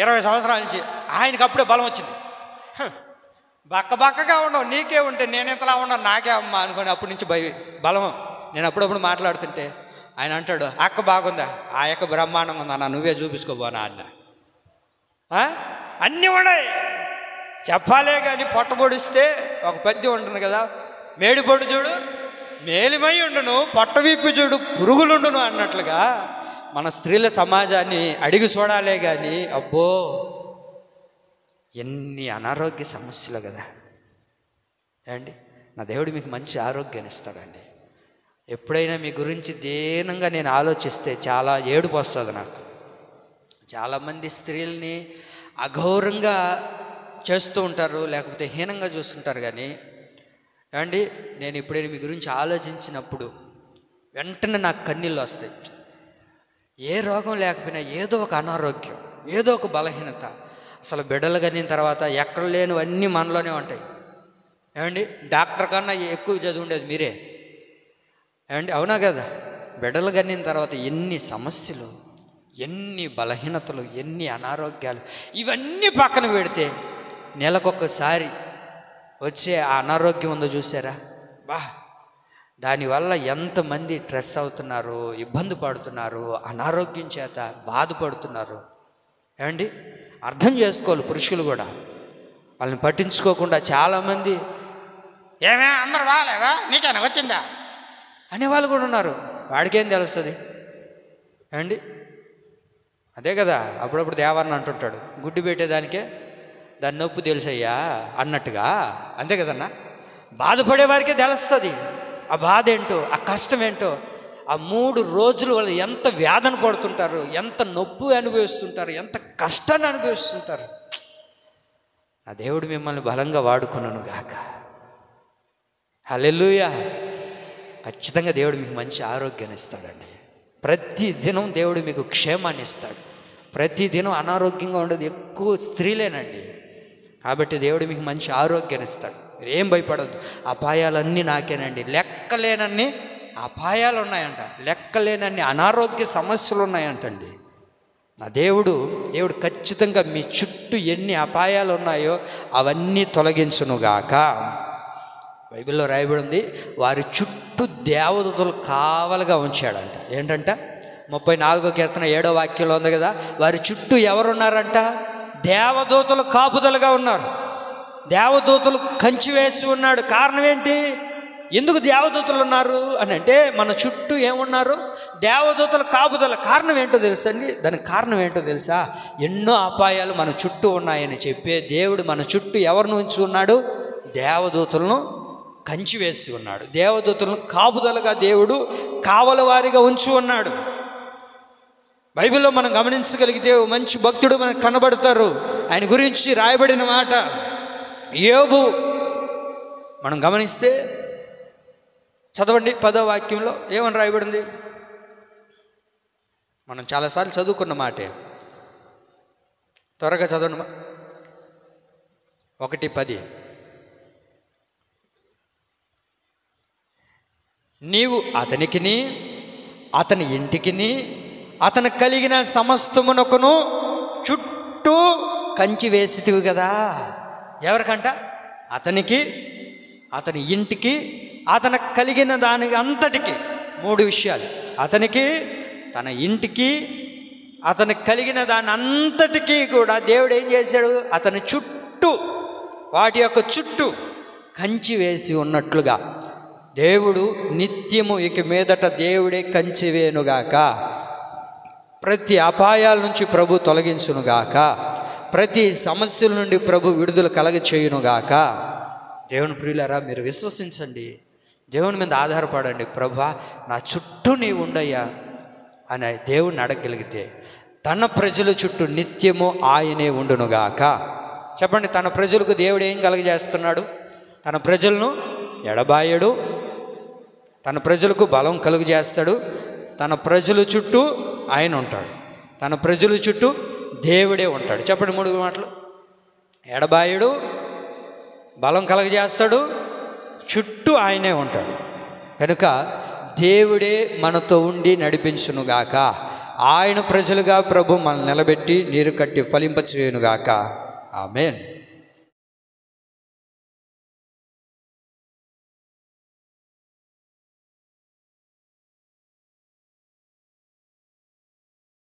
20 సంవత్సరాల నుంచి. ఆయనకి అప్పుడే బలం వచ్చింది. బక్కగా ఉండవు, నీకే ఉంటే నేను ఇంతలా ఉండవు, నాకే అమ్మా అనుకోని అప్పటి నుంచి బలం. నేను అప్పుడప్పుడు మాట్లాడుతుంటే ఆయన అంటాడు, అక్క బాగుందా? ఆ యొక్క బ్రహ్మాండంగా ఉందా అన్న, నువ్వే చూపించుకోబోనా అన్న. అన్నీ ఉన్నాయి చెప్పాలే కానీ పొట్టబొడిస్తే ఒక పద్యం ఉంటుంది కదా, మేడిపొడు చూడు మేలిమై ఉండును, పొట్ట విప్పి చూడు పురుగులుండును అన్నట్లుగా మన స్త్రీల సమాజాన్ని అడిగి చూడాలే కానీ, అబ్బో ఎన్ని అనారోగ్య సమస్యలు కదా ఏమండి. నా దేవుడు మీకు మంచి ఆరోగ్యాన్ని ఇస్తాడండి. ఎప్పుడైనా మీ గురించి దీనంగా నేను ఆలోచిస్తే చాలా ఏడుపు వస్తుంది నాకు. చాలామంది స్త్రీల్ని అఘోరంగా చేస్తూ ఉంటారు, లేకపోతే హీనంగా చూస్తుంటారు. కానీ ఏమండి, నేను ఎప్పుడైనా మీ గురించి ఆలోచించినప్పుడు వెంటనే నాకు కన్నీళ్ళు వస్తాయి. ఏ రోగం లేకపోయినా ఏదో ఒక అనారోగ్యం, ఏదో ఒక బలహీనత. అసలు బిడ్డలు కనిన తర్వాత ఎక్కడ లేనివన్నీ మనలోనే ఉంటాయి. ఏమండి, డాక్టర్ కన్నా ఎక్కువ చదువు ఉండేది మీరే. ఏమండి, అవునా కదా? బిడ్డలు కనిన తర్వాత ఎన్ని సమస్యలు, ఎన్ని బలహీనతలు, ఎన్ని అనారోగ్యాలు, ఇవన్నీ పక్కన పెడితే నెలకొకసారి వచ్చే ఆ అనారోగ్యం ఉందో చూసారా, దానివల్ల ఎంతమంది స్ట్రెస్ అవుతున్నారు, ఇబ్బంది పడుతున్నారు, అనారోగ్యం చేత బాధపడుతున్నారు. ఏమండి, అర్థం చేసుకోవాలి పురుషులు కూడా. వాళ్ళని పట్టించుకోకుండా చాలామంది ఏమే అందరు బాగాలేదా, నీకైనా వచ్చిందా అనేవాళ్ళు కూడా ఉన్నారు. వాడికేం తెలుస్తుంది ఏమండి? అదే కదా, అప్పుడప్పుడు దేవాన్ని అంటుంటాడు, గుడ్డు పెట్టేదానికే దాని నొప్పి తెలుసయ్యా అన్నట్టుగా. అంతే కదన్నా, బాధపడే వారికే తెలుస్తుంది ఆ బాధ ఏంటో, ఆ కష్టం ఏంటో. ఆ 3 రోజులు వాళ్ళు ఎంత వేదన పడుతుంటారు, ఎంత నొప్పి అనుభవిస్తుంటారు, ఎంత కష్టాన్ని అనుభవిస్తుంటారు. ఆ దేవుడు మిమ్మల్ని బలంగా వాడుకున్నాను గాక. హల్లెలూయా. ఖచ్చితంగా దేవుడు మీకు మంచి ఆరోగ్యాన్ని ఇస్తాడండి. ప్రతి దినం దేవుడు మీకు క్షేమాన్ని ఇస్తాడు. ప్రతిదినం అనారోగ్యంగా ఉండేది ఎక్కువ స్త్రీలేనండి. కాబట్టి దేవుడు మీకు మంచి ఆరోగ్యాన్ని ఇస్తాడు. మీరు ఏం భయపడద్దు. అపాయాలన్నీ నాకేనండి. లెక్కలేనన్ని అపాయాలు ఉన్నాయంట, లెక్కలేనన్ని అనారోగ్య సమస్యలు ఉన్నాయంటండి. నా దేవుడు ఖచ్చితంగా మీ చుట్టూ ఎన్ని అపాయాలు ఉన్నాయో అవన్నీ తొలగించునుగాక. బైబిల్లో రాయబడి ఉంది, వారి చుట్టూ దేవదూతలు కావలుగా ఉంచాడంట. ఏంటంట? 34వ కీర్తన 7వ వాక్యంలో ఉంది కదా, వారి చుట్టూ ఎవరున్నారంట? దేవదూతలు కాపుదలుగా ఉన్నారు. దేవదూతలు కంచి వేసి ఉన్నాడు. కారణం ఏంటి? ఎందుకు దేవదూతలు ఉన్నారు అని అంటే, మన చుట్టూ ఏమున్నారు? దేవదూతల కాపుదల. కారణం ఏంటో తెలుసా అండి? దానికి కారణం ఏంటో తెలుసా? ఎన్నో అపాయాలు మన చుట్టూ ఉన్నాయని చెప్పే దేవుడు మన చుట్టూ ఎవరిని ఉంచి ఉన్నాడు? దేవదూతలను కంచి వేసి ఉన్నాడు. దేవదూతలను కాపుదలుగా దేవుడు కావలవారిగా ఉంచి ఉన్నాడు. బైబిల్లో మనం గమనించగలిగితే మంచి భక్తుడు మనకు కనబడతారు. ఆయన గురించి రాయబడిన మాట యోబు మనం గమనిస్తే చదవండి. 10వ వాక్యంలో ఏమని రాయబడింది? మనం చాలాసార్లు చదువుకున్న మాటే, త్వరగా చదవండి. 1:10 నీవు అతనికిని అతని ఇంటికిని అతను కలిగిన సమస్తమునకును చుట్టూ కంచి వేసితివి కదా. ఎవరికంట? అతనికి, అతని ఇంటికి, అతనికి కలిగిన దానికి అంతటికి. 3 విషయాలు. అతనికి, తన ఇంటికి, అతనికి కలిగిన దాని అంతటికీ కూడా దేవుడు ఏం చేశాడు? అతని చుట్టూ, వాటి యొక్క చుట్టూ కంచి వేసి ఉన్నట్లుగా దేవుడు నిత్యము ఇక మీదట దేవుడే కంచి వేనుగాక. ప్రతి అపాయాల నుంచి ప్రభు తొలగించునుగాక, ప్రతి సమస్యల నుండి ప్రభు విడుదల కలగచేయునుగాక. దేవుని ప్రియులారా, మీరు విశ్వసించండి, దేవుని మీద ఆధారపడండి. ప్రభా, నా చుట్టూ నీవు ఉండయ్యా అని దేవుణ్ణి అడగగలిగితే తన ప్రజల చుట్టూ నిత్యము ఆయనే ఉండునుగాక. చెప్పండి, తన ప్రజలకు దేవుడు ఏం కలుగజేస్తున్నాడు? తన ప్రజలను ఎడబాయడు, తన ప్రజలకు బలం కలుగజేస్తాడు, తన ప్రజల చుట్టూ ఆయన ఉంటాడు, తన ప్రజల చుట్టూ దేవుడే ఉంటాడు. చెప్పండి 3 మాటలు. ఎడబాయడు, బలం కలుగజేస్తాడు, చుట్టూ ఆయనే ఉంటాడు. కనుక దేవుడే మనతో ఉండి నడిపించునుగాక. ఆయన ప్రజలుగా ప్రభు మనల్ని నిలబెట్టి నీరు కట్టి ఫలింపచేయునుగాక. ఆమేన్.